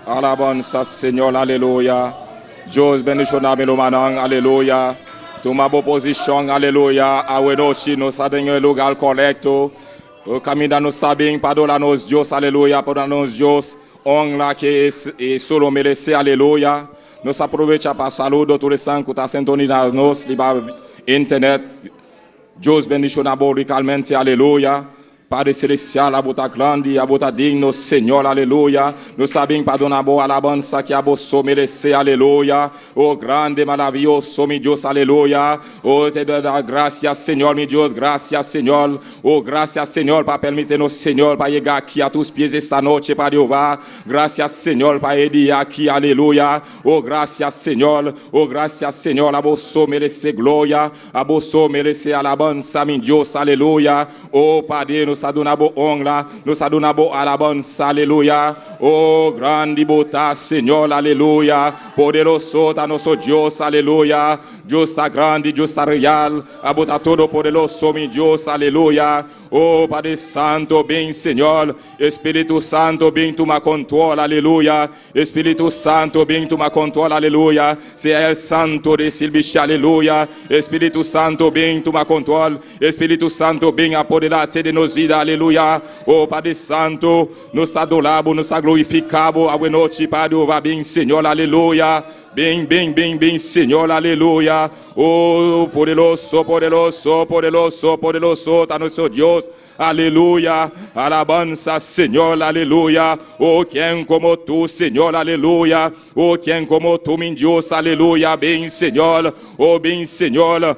Alabanza, Señor, aleluya. Dios bendicioname meu manang, aleluya. Toma boa posição, aleluya. Awenochi, nos sabem o lugar correto. O caminho nos sabem, perdoa-nos, Deus, aleluya. Perdoa-nos, Deus. Honra que solo merece, aleluya. Nos aproveita para saludo todo sangue que está sintonizado nos internet. Deus bendicionamos radicalmente, aleluya. Padre Celestial, a bota grande, a bota digno, Senhor, aleluia. Nós sabemos perdonar a alabança que a você merece, aleluia. Oh, grande, maravilhoso, meu Deus, aleluia. Oh, te dou graças, Senhor, meu Deus, graças, Senhor. Oh, graças, Senhor, para permitir-nos, Senhor, para chegar aqui a tus pies esta noite, para Jeová. Graças, Senhor, para ir aqui, aleluia. Oh, graças, Senhor. Oh, graças, Senhor, a você merece glória, a você merece alabança, meu Deus, aleluia. Oh, Padre, nos adonamos honra, nos adonamos alabanza, aleluya. Oh, grande bota, Señor, aleluya. Poderoso está nuestro Dios, aleluya. Dios está grande, Dios está real. Abota todo poderoso, mi Dios, aleluya. Oh, Padre Santo, bem, Señor. Espíritu Santo, bem, toma control, aleluya. Espíritu Santo, bem, toma control, aleluya. Sea el Santo de Silviche, aleluya. Espíritu Santo, bem, toma control. Espíritu Santo, bem, apoderate de nos vidas, aleluia. Oh, Padre Santo, nos adoramos, nos glorificamos. A boa noite, Padre, vai bem, Senhor, aleluia. Bem, bem, bem, bem, Senhor, aleluia. Oh, poderoso, poderoso, poderoso, poderoso, está nosso Deus. Aleluya, alabanza, Señor, aleluya. Oh, quien como tú, Señor, aleluya. Oh, quien como tú, mi Dios, aleluya. Bien, Señor, oh, bien, Señor,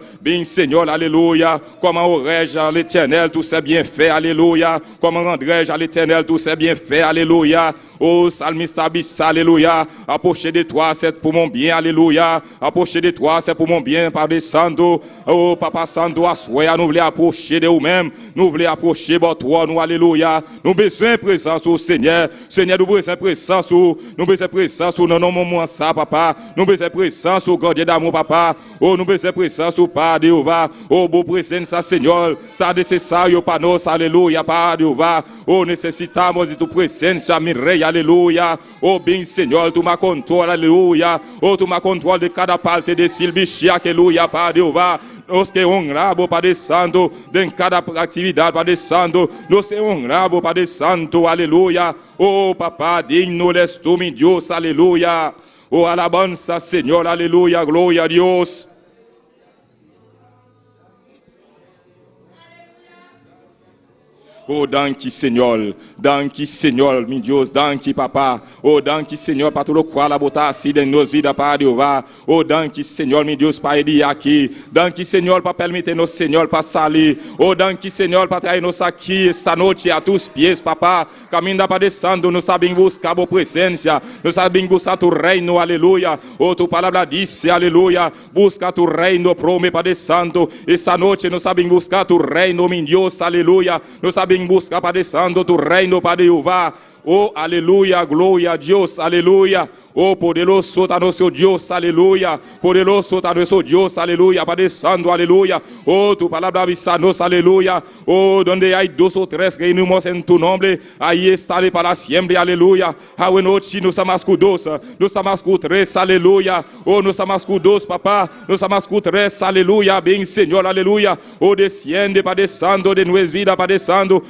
aleluya. Comment aurais-je à l'éternel, tout c'est bien fait, alléluia. Comment rendrais-je à l'éternel, tout c'est bien fait, alléluia. Oh, salmiste, alléluia. Approcher de toi, c'est pour mon bien, alléluia. Approcher de toi, c'est pour mon bien, Padre Santo. Oh, Papa Santo, assoya, nous voulons approcher de nous-mêmes. Nous voulons approcher de toi, nous, alléluia. Nous besoin de présence au Seigneur. Seigneur, nous besoin de présence, nous besoin de présence, nous non, moment ça, papa. Nous besoin de présence, au gardien d'amour, papa. Oh, nous besoin de présence, au Padre Jéhovah. Oh, beau présence, Seigneur. T'as nécessaire, pas nous, alléluia, Padre Jéhovah. Oh, nécessitamos de tu présence, amirei, aleluia. Oh, bien, Seigneur, tu m'as contrôle, alléluia. Oh, tu m'as contrôle de cada parte de Silviche, aleluia, Padre Jehová. Nós que honramos, Padre Santo, em cada atividade, Padre Santo. Nós que honramos, Padre Santo, aleluia. Oh, papá, digno és tu, mi Deus, aleluia. Oh, alabanza, Senhor, aleluia, glória a Deus. Oh, danke, Senhor, meu Deus, danke, papá. Oh, danke, Senhor, para tudo qual a botar assim em nos vidas, Padre Jeová. Oh, danke, Senhor, meu Deus, para ir aqui. Danke, Senhor, para permitir-nos, Senhor, passar ali. Oh, danke, Senhor, para trazer-nos aqui esta noite a tus pies, papá. Caminho Padre Santo, nós sabemos buscar a tua presença. Nós sabemos buscar tu reino, aleluia. Oh, tu palavra disse, aleluia. Busca tu reino, prome, Padre Santo. Esta noite nós sabemos buscar tu reino, meu Deus, aleluia. Nós sabemos buscar, Padre Santo, tu reino, Padre Jehová. Oh, aleluia, glória a Deus, aleluia. Oh, poderoso está nosso Deus, aleluia. Poderoso está nosso Deus, aleluia. Padre Santo, aleluia. Oh, tu palavra avisa-nos, aleluia. Oh, donde hay dos o tres reunimos en tu nombre, ahí estaré para siempre, aleluia. A noite nós estamos com dois, nós estamos com três, aleluia. Oh, nós estamos com dois, papá, nós estamos com três, aleluia. Bem, Senhor, aleluia. Oh, desciende, Padre Santo, de nossa vida, Padre Santo,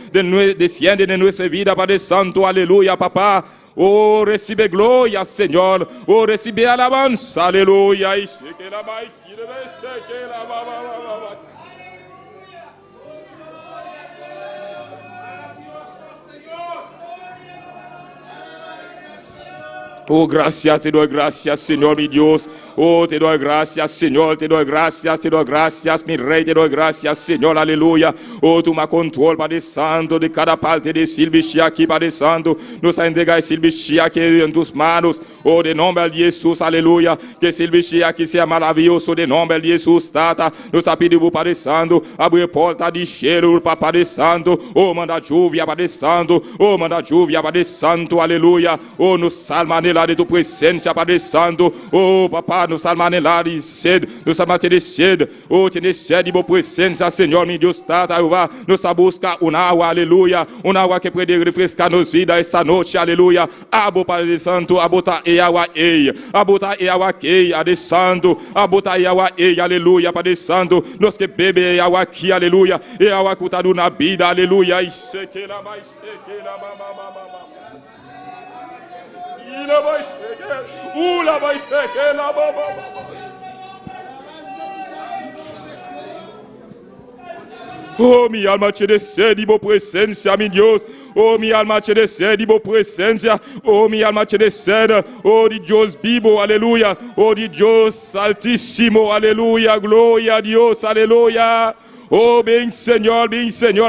desciende de nossa vida, Padre Santo, aleluia, papá. Oh, recibe glória, Senhor. Oh, recibe alabança, aleluia. Oh, gracias, te doy gracias, Señor, mi Dios. Oh, te doy gracias, Señor, te doy gracias, mi Rey, te doy gracias, Señor, aleluya. Oh, tu me control, Padre Santo, de cada parte de Silviche aquí, Padre Santo. Nos entrega Silviche aquí en tus manos. Oh, de nombre de Jesús, aleluya. Que Silviche aquí sea maravilloso, de nombre de Jesús, tata. Nos ha pedido, Padre Santo, abre porta de cheiro, Padre Santo. Oh, manda lluvia, Padre Santo. Oh, manda lluvia, Padre Santo, aleluya. Oh, nos salma là de tu presencia, Padre Santo. Oh, Papa, nos almanes lá de sede, nos almanes de sede. Oh, tiene sede, bo presencia, Senhor, meu Deus, tata, nos busca uma água, aleluia. Uma água que pode refrescar nos vidas esta noite, aleluia. Abo, Padre Santo, abota e água ei, abota e água ei, Padre Santo, abota e água ei, aleluia, Padre Santo. Nos que bebe e água aqui, aleluia. E água que está na vida, aleluia. E seque lá, vai seque lá, ila vai seque, ula vai seque lá, oh, mi alma te desede, bo presencia, mi Deus. Oh, mi alma te desede, bo presencia. Oh, mi alma te desede. Oh, de Deus vivo, aleluia. Oh, de Deus altíssimo, aleluia. Glória a Deus, aleluia. Oh, bem Senhor,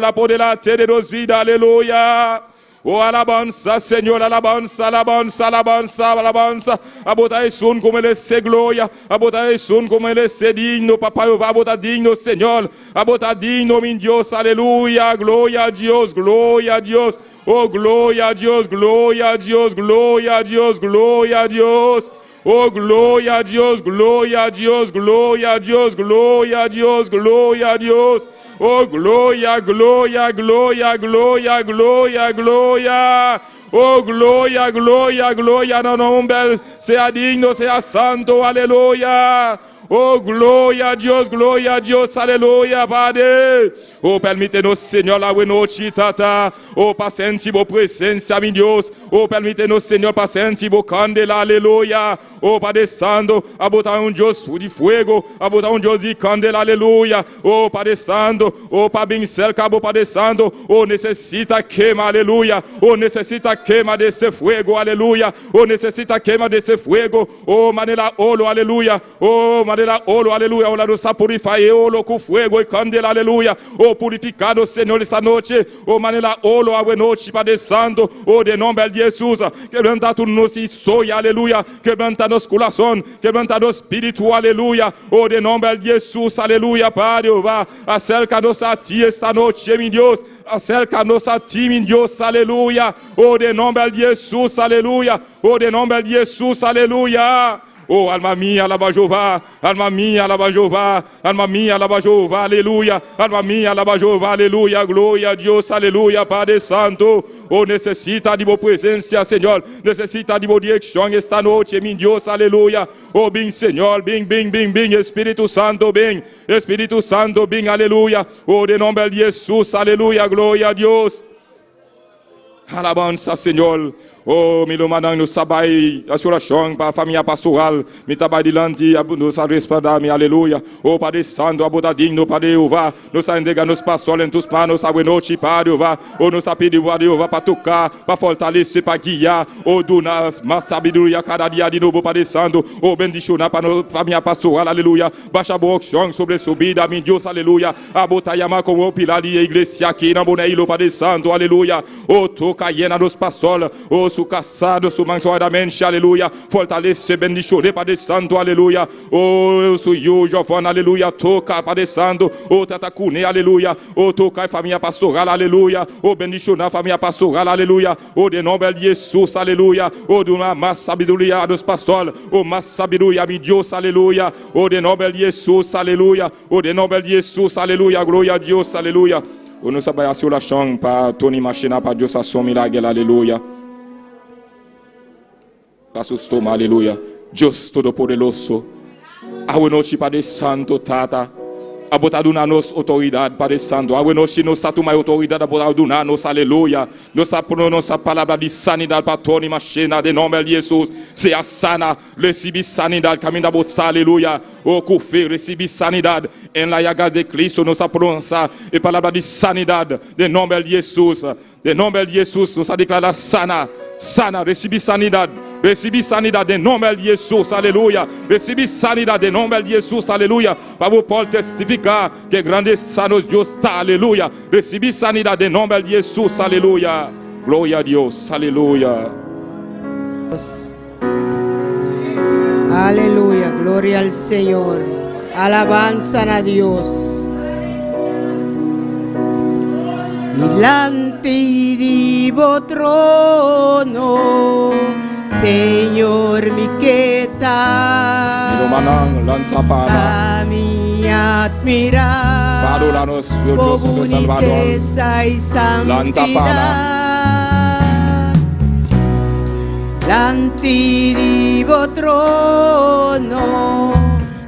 la poder la te de nos vidas, aleluia. Oh, alabanza, Señor, alabanza, alabanza, alabanza, alabanza. Abota son como Él es gloria. Abota son como Él es digno, Papá Jehová. Abota digno, Señor. Abota digno, mi Dios, aleluya. Gloria a Dios, gloria a Dios. Oh, gloria a Dios, gloria a Dios, gloria a Dios, gloria a Dios. Oh, gloria a Dios, gloria a Dios, gloria a Dios, gloria a Dios, gloria a Dios. Oh, gloria, gloria, gloria, gloria, gloria, gloria. Oh, gloria, gloria, gloria. No nombre sea digno, sea santo, aleluya. Oh, gloria a Dios, aleluya, Padre. Oh, permítenos, Señor, la buena tata. Oh, paciente, bo presencia, mi Dios. Oh, permítenos, Señor, paciente, bo candela, aleluya. Oh, Padre Santo, abota Dios de fuego, abota Dios de candela, aleluya. Oh, Padre Santo, oh, para bem cerca, Padre Santo. Oh, necesita quema, aleluya. Oh, necesita quema de ese fuego, aleluya. Oh, necesita quema de ese fuego. Oh, manera olo, aleluya. Oh, manera olo, aleluya. Oh, la nossa purifica, olo com fuego e candela, aleluya. Oh, purificado, Senhor, essa noite. Oh, manera olo, a noite, Padre Santo. Oh, de nome de Jesus. Quebranta tu nosso sonho, aleluya. Quebranta nosso coração, quebranta nosso espírito, aleluya. Oh, de nome de Jesus, aleluya, Padre, vá. Acerca-nos a ti esta noite, meu Deus. Acerca-nos a ti, meu Deus, aleluya. Oh, de nome de Jesus, aleluya. Oh, de nome de Jesus, aleluya. Oh, alma minha, alaba Jeová. Alma minha, alaba Jeová. Alma minha, alaba Jeová. Aleluia. Alma minha, alaba Jeová. Aleluia. Glória a Deus. Aleluia. Padre Santo. Oh, necessita de boa presença, Senhor. Necessita de boa direção esta noite, meu Deus. Aleluia. Oh, bem, Senhor. Bem, bem, bem, bem. Espírito Santo, bem. Espírito Santo, bem. Aleluia. Oh, de nome de Jesus. Aleluia. Glória a Deus. Alabança, Senhor. Oh, me manang no sabay assuração para a família pastoral, me trabalho dilante, nos respaldar, aleluia. Oh, Padre Santo, abodadinho, Padre Jeová, nos entrega nos pastores em tus manos, a noite, Padre Jeová. Oh, nos pediu, Padre Jeová, para tocar, para fortalecer, para guiar. Oh, donar mais sabedoria cada dia de novo, Padre Santo. Oh, bendicionar para a família pastoral, aleluia. Baixa a boa opção sobre a subida, meu Deus, aleluia. A botar yama como o pilar de igreja aqui na Boneilo, Padre Santo, aleluia. Oh, toca hiena nos pastores, oh, su caçado, su mansoadamente, aleluia. Fortalece, bendicionar, Padre Santo, aleluia. Oh, su yo, Giovanna, aleluia. Toca, Padre Santo, oh, tatacune, aleluia. Oh, toca a família pastoral, aleluia. Oh, bendicionar a família pastoral, aleluia. Oh, de nome de Jesus, aleluia. Oh, de uma mais sabedoria dos pastores, oh, mais sabedoria, meu Deus, aleluia. Oh, de nome de Jesus, aleluia. Oh, de nome de Jesus, aleluia. Glória a Deus, aleluia. Oh, nous avons sur la chambre par Tony Machina, par Dieu, ça son milagre, alléluia. Par son stoma, alléluia. Dios Todopoderoso. Awe Padre Santo, Tata. Abota nos autoridade, Padre Santo. Awe nos tatu mais autoridade, abota nos, aleluia. Nos nossa palavra de sanidade para Tony Machina, de nome de Jesus. Se a sana, recibe sanidade, caminho da botsa, aleluia. O cufe, recibe sanidade. Em la llaga de Cristo, nossa prononça. E palavra de sanidade, de nome de Jesus. De nome de Jesus, nos declara sana. Sana, recibe sanidade. Recibe sanidade em nome de Jesus, aleluia. Recibe sanidade em nome de Jesus, aleluia. Para você pode testificar que grande sanos Deus está, aleluia. Recibe sanidade em nome de Jesus, aleluia. Glória a Deus, aleluia. Aleluya, gloria al Señor. Alabanza a Dios. Delante di trono, Señor. Lantapala. Kami admira Padulanos, Dios nuestro Salvador. boniteza y Lantapala. santidad. L'antiguo trono,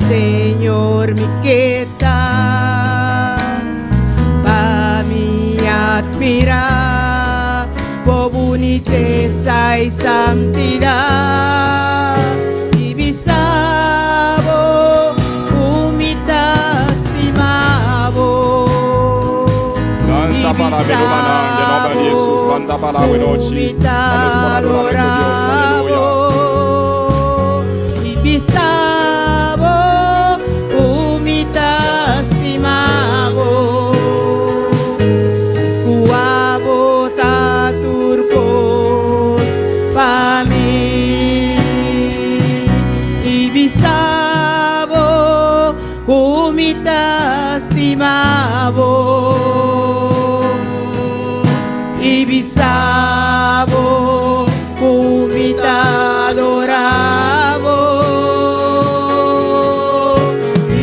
Señor mi que tal, Kami admira boniteza y santidad. Para Melumanang, de nombre de Jesús, landa para Wenochi, vamos por adorar a nuestro Dios, aleluya. Ibisabo, umitastimabo, kuabo taturkos, pami. Ibisabo, umitastimabo. Ibisabo, kumita adorabo.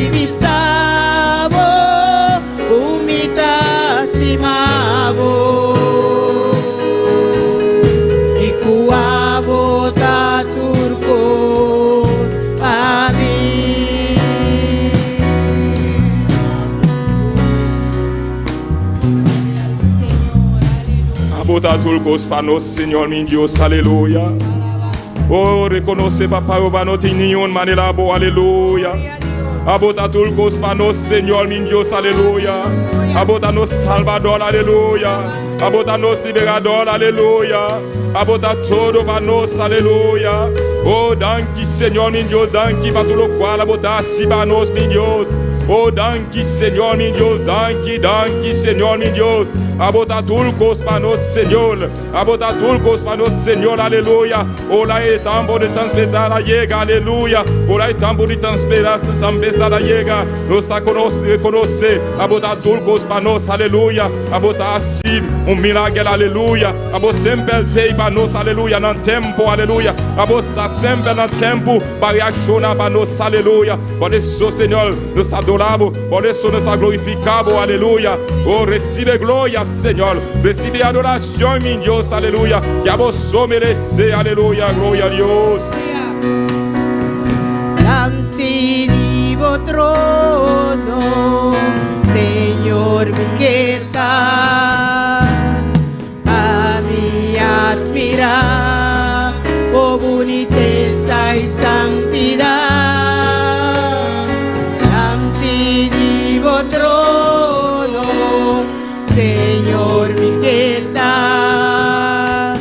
Ibisabo, kumita estimabo. Ikuabo taturkos amin. Abota tulcos panos, Señor mi Dios, aleluya. Oh, reconoce, papá, no tiene ni un manelabo, aleluya. Abota tulcos panos, Señor mi Dios, aleluya. Abota nos Salvador, aleluya. Abota nos liberador, aleluya. Abota todo panos, aleluya. Oh, danki, Señor mi Dios, danki, para todo lo cual abota así panos, mi Dios. Oh, danki, Señor mi Dios, danki, danki, Señor mi Dios. Abota tulcos panos, Señor. Abota tulcos panos, Señor, aleluya. Ola e tambo de transpedar llega, aleluya. Ola e tambo de transpedar llega. Nos conoce. Abota tulcos panos, aleluya. Abota assim um milagre, aleluya. Abota sempre tei panos, aleluya. Nan tempo, aleluya. Abota sempre nan tempo para reaccionar panos, aleluya. Por isso, Senhor, nos adoramos. Por isso nos glorificamos, aleluya. Oh, recibe glória, Señor, recibe adoración, mi Dios, aleluya. Que a vos merece, aleluya, gloria a Dios. L'antiguo trono, Señor mi que tal, a mi admirar, oh boniteza y santidad. L'antiguo trono, Señor mi que tal,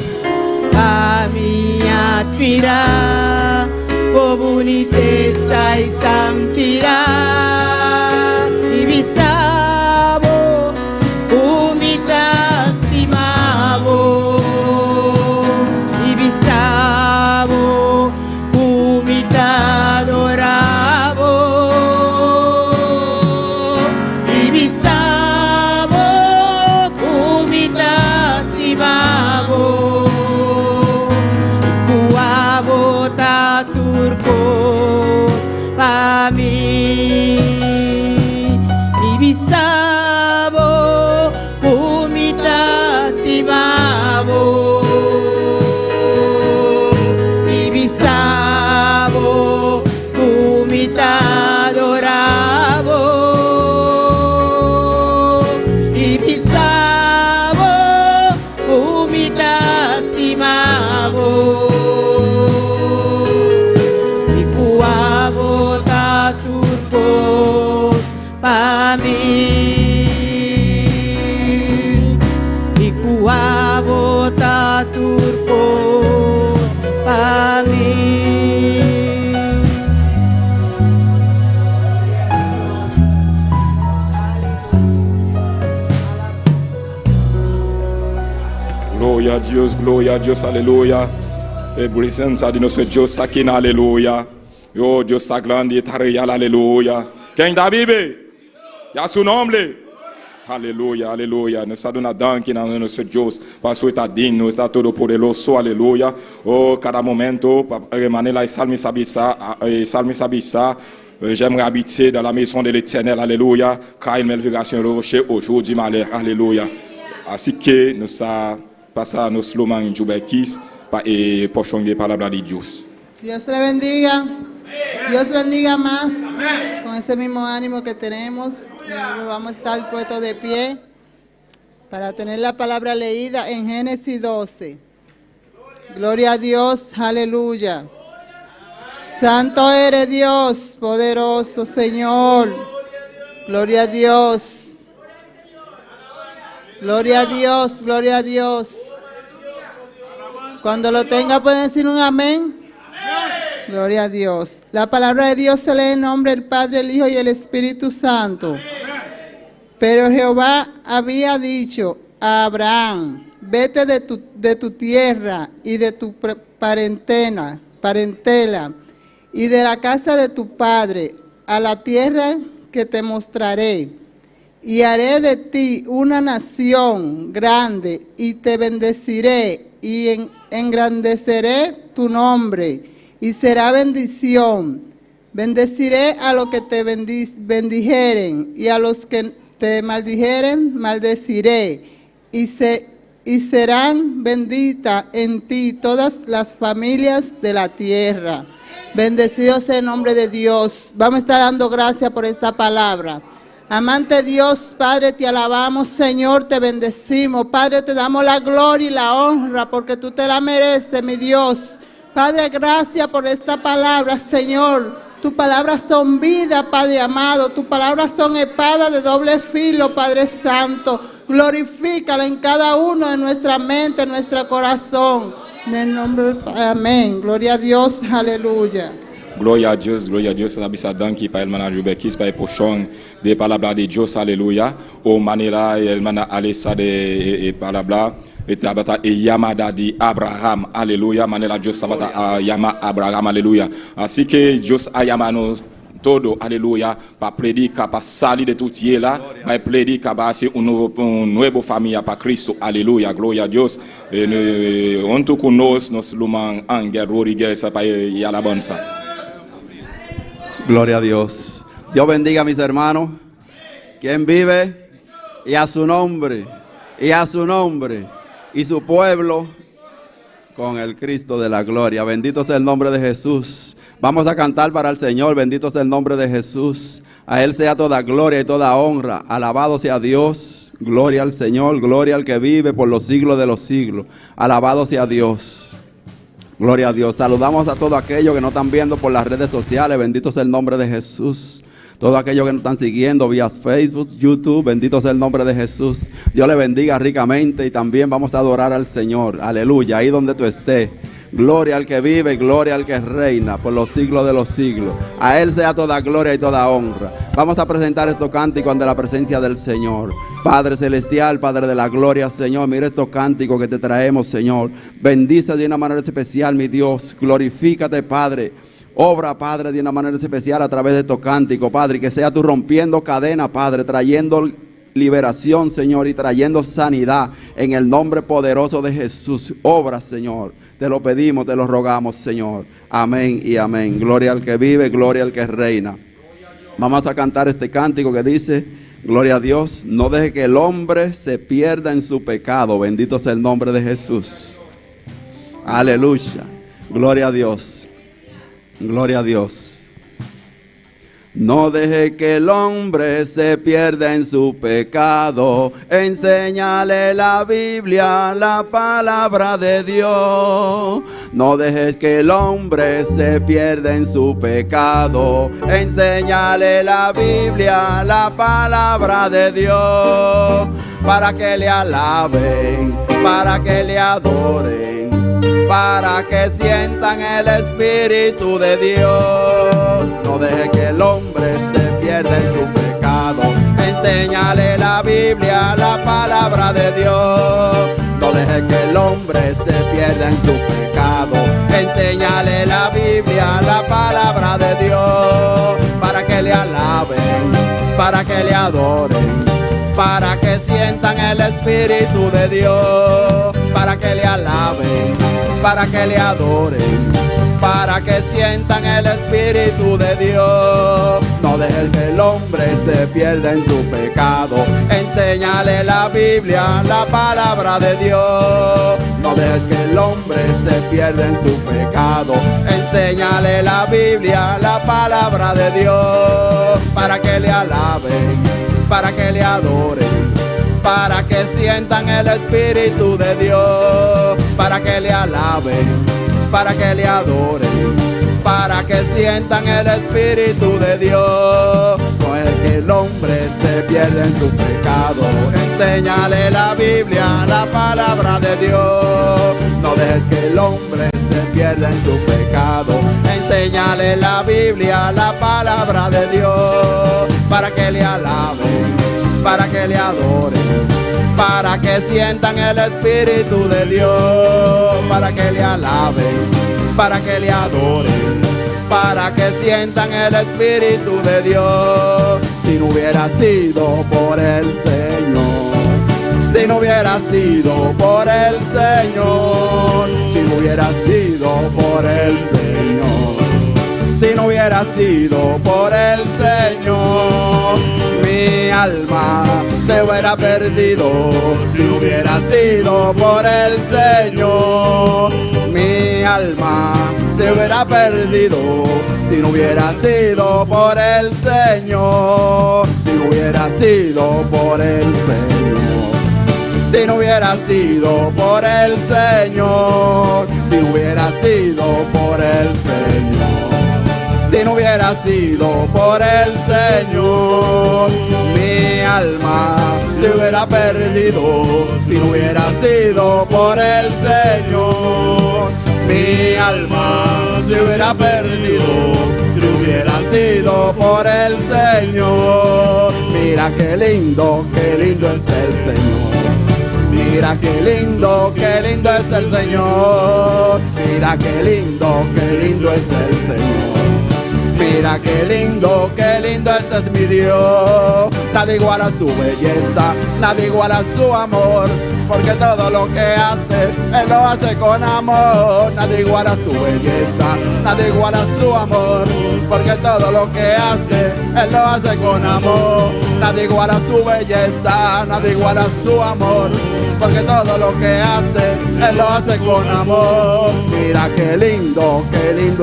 a mi admirar, oh boniteza y santidad. Ibisabo, umitastimabo. Ibisabo, umitadorabo. Ibisabo, umitastimabo. Kuabo taturkos pami. Ibisabo, umitastimabo. Ibisabo, umitadorabo. Ibisabo, umitastimabo. Ikuabo taturkos pami. Ikuabo taturkos pami. Gloria a Dios, aleluya. Presencia de nuestro Dios aquí, aleluya. Oh, Dios está grande y está real, aleluya. ¿Quién está vive? Ya su nombre. Aleluia, aleluia. Nós está dando danke na nosso Deus. Pastor está digno, está todo poderoso. Aleluia. Oh, cada momento, maneira salmi sabissa, j'aimerais habiter dans la maison de l'Éternel. Alléluia. Car il m'élèvera sur le rocher aujourd'hui, malheur. Alléluia. Ainsi que nous passons nos slogans en Jubekis et porchons la palabra de Dios. Dios le bendiga. Dios bendiga más. Con ese mismo ánimo que tenemos, vamos a estar puestos de pie para tener la palabra leída en Génesis 12. Gloria a Dios, aleluya. Santo eres Dios, poderoso Señor. Gloria a Dios. Gloria a Dios, gloria a Dios. Cuando lo tenga pueden decir un amén. Gloria a Dios. La palabra de Dios se lee en nombre del Padre, el Hijo y el Espíritu Santo. Pero Jehová había dicho a Abraham: vete de tu tierra y de tu parentela y de la casa de tu padre a la tierra que te mostraré, y haré de ti una nación grande, y te bendeciré y engrandeceré tu nombre, y será bendición. Bendeciré a los que te bendijeren, y a los que te maldijeren maldeciré, y serán benditas en ti todas las familias de la tierra. Bendecido sea el nombre de Dios. Vamos a estar dando gracias por esta palabra. Amante Dios, Padre, te alabamos, Señor, te bendecimos. Padre, te damos la gloria y la honra porque tú te la mereces, mi Dios. Padre, gracias por esta palabra, Señor. Tus palabras son vida, Padre amado. Tus palabras son espada de doble filo, Padre Santo. Glorifícala en cada uno de nuestra mente, en nuestro corazón. En el nombre del Padre, amén. Gloria a Dios, aleluya. Glória a Deus, nabisa danki pa elmana Jubekis pa pochon de palabra de Dios, aleluia. O manera elmana alesa de palabra etabata e yamada de Abraham, aleluia. Manera Dios sabata yama Abraham, aleluia. Assim que Dios ayamano todo, aleluia, para predicar, para salir de tout là, para predicar, para ser nueva familia para Cristo, aleluia, gloria a Dios. Junto con nos luman Ángel Rodríguez para y alabanza. Gloria a Dios. Dios bendiga a mis hermanos. Quien vive y a su nombre, y su pueblo con el Cristo de la gloria. Bendito sea el nombre de Jesús. Vamos a cantar para el Señor. Bendito sea el nombre de Jesús. A Él sea toda gloria y toda honra. Alabado sea Dios. Gloria al Señor. Gloria al que vive por los siglos de los siglos. Alabado sea Dios. Gloria a Dios. Saludamos a todos aquellos que nos están viendo por las redes sociales. Bendito sea el nombre de Jesús. Todos aquellos que nos están siguiendo vía Facebook, YouTube, bendito sea el nombre de Jesús. Dios le bendiga ricamente y también vamos a adorar al Señor. Aleluya, ahí donde tú estés. Gloria al que vive, gloria al que reina por los siglos de los siglos. A Él sea toda gloria y toda honra. Vamos a presentar estos cánticos ante la presencia del Señor. Padre celestial, Padre de la gloria, Señor, mira estos cánticos que te traemos, Señor. Bendice de una manera especial, mi Dios. Glorifícate, Padre. Obra, Padre, de una manera especial a través de estos cánticos, Padre. Y que sea tú rompiendo cadenas, Padre, trayendo liberación, Señor, y trayendo sanidad en el nombre poderoso de Jesús. Obra, Señor. Te lo pedimos, te lo rogamos, Señor. Amén y amén. Gloria al que vive, gloria al que reina. Vamos a cantar este cántico que dice: gloria a Dios, no deje que el hombre se pierda en su pecado. Bendito sea el nombre de Jesús. Aleluya. Gloria a Dios. Gloria a Dios. No deje que el hombre se pierda en su pecado. Enséñale la Biblia, la palabra de Dios. No dejes que el hombre se pierda en su pecado. Enséñale la Biblia, la palabra de Dios. Para que le alaben, para que le adoren, para que sientan el Espíritu de Dios. No deje que el hombre se pierda en su pecado. Enséñale la Biblia, la palabra de Dios. No deje que el hombre se pierda en su pecado. Enséñale la Biblia, la palabra de Dios. Para que le alaben, para que le adoren, para que sientan el Espíritu de Dios, para que le alaben, para que le adoren, para que sientan el Espíritu de Dios. No dejes que el hombre se pierda en su pecado, enséñale la Biblia, la palabra de Dios. No dejes que el hombre se pierda en su pecado, enséñale la Biblia, la palabra de Dios, para que le alaben, para que le adoren, para que sientan el Espíritu de Dios, para que le alaben, para que le adoren, para que sientan el Espíritu de Dios. No es que el hombre se pierda en su pecado, enséñale la Biblia, la palabra de Dios. No dejes que el hombre se pierda en su pecado, enséñale la Biblia, la palabra de Dios, para que le alaben, para que le adoren, para que sientan el Espíritu de Dios, para que le alaben, para que le adoren, para que sientan el Espíritu de Dios. Si no hubiera sido por el Señor, si no hubiera sido por el Señor, si no hubiera sido por el Señor, si no hubiera sido por el Señor, mi alma se hubiera perdido. Si no hubiera sido por el Señor, mi alma se hubiera perdido. Si no hubiera sido por el Señor, si no hubiera sido por el Señor, si no hubiera sido por el Señor, si no hubiera sido por el Señor, si no hubiera sido por el Señor, mi alma se hubiera perdido. Si no hubiera sido por el Señor, mi alma se hubiera perdido. Si no hubiera sido por el Señor, mira qué lindo es el Señor. Mira qué lindo es el Señor. Mira qué lindo es el Señor. Mira qué lindo ese es mi Dios. Nadie iguala su belleza, nadie iguala su amor, porque todo lo que hace, Él lo hace con amor. Nadie iguala su belleza, nadie iguala su amor, porque todo lo que hace, Él lo hace con amor. Nadie iguala su belleza, nadie iguala su amor, porque todo lo que hace, Él lo hace con amor. Mira qué lindo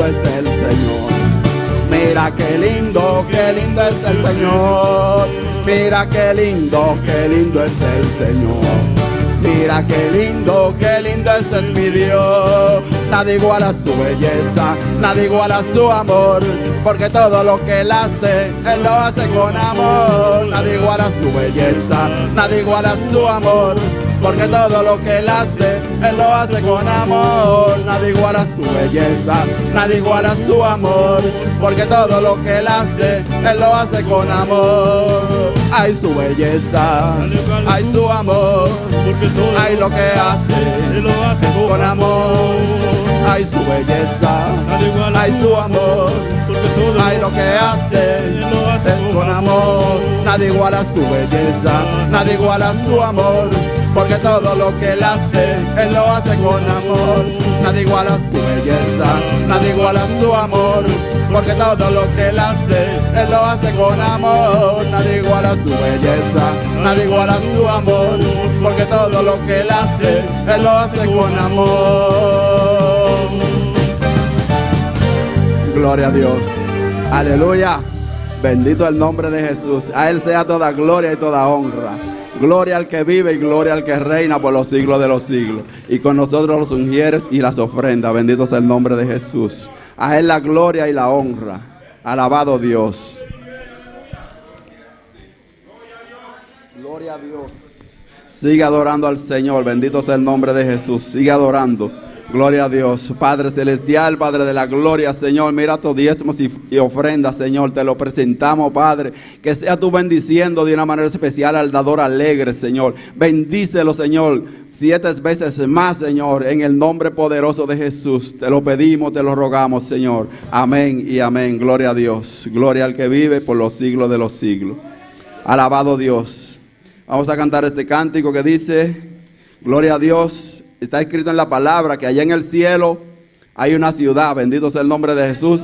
es el Señor. Mira qué lindo es el Señor. Mira qué lindo es el Señor. Mira qué lindo ese es mi Dios. Nadie iguala su belleza, nadie iguala su amor, porque todo lo que Él hace, Él lo hace con amor. Nadie iguala su belleza, nadie iguala su amor, porque todo lo que Él hace, Él lo hace con amor. Nadie iguala su belleza, nadie iguala su amor, porque todo lo que Él hace, Él lo hace con amor. Hay su belleza, hay su amor, hay lo que hace, Él lo hace con amor. Hay su belleza, hay su amor, hay lo que hace, es con amor. Nadie iguala su belleza, nadie iguala su amor, porque todo lo que Él hace, Él lo hace con amor. Nadie iguala su belleza, nadie iguala su amor, porque todo lo que Él hace, Él lo hace con amor. Nadie iguala su belleza, nadie iguala su amor, porque todo lo que Él hace, Él lo hace con amor. Gloria a Dios, aleluya, bendito el nombre de Jesús. A Él sea toda gloria y toda honra. Gloria al que vive y gloria al que reina por los siglos de los siglos. Y con nosotros los ungieres y las ofrendas. Bendito sea el nombre de Jesús. A Él la gloria y la honra. Alabado Dios. Gloria a Dios. Sigue adorando al Señor. Bendito sea el nombre de Jesús. Sigue adorando. Gloria a Dios. Padre celestial, Padre de la gloria, Señor, mira tus diezmos y ofrendas, Señor, te lo presentamos, Padre, que sea tú bendiciendo de una manera especial al dador alegre, Señor. Bendícelo, Señor, 7 veces más, Señor, en el nombre poderoso de Jesús. Te lo pedimos, te lo rogamos, Señor. Amén y amén. Gloria a Dios. Gloria al que vive por los siglos de los siglos. Alabado Dios. Vamos a cantar este cántico que dice, gloria a Dios. Está escrito en la palabra que allá en el cielo hay una ciudad, bendito sea el nombre de Jesús,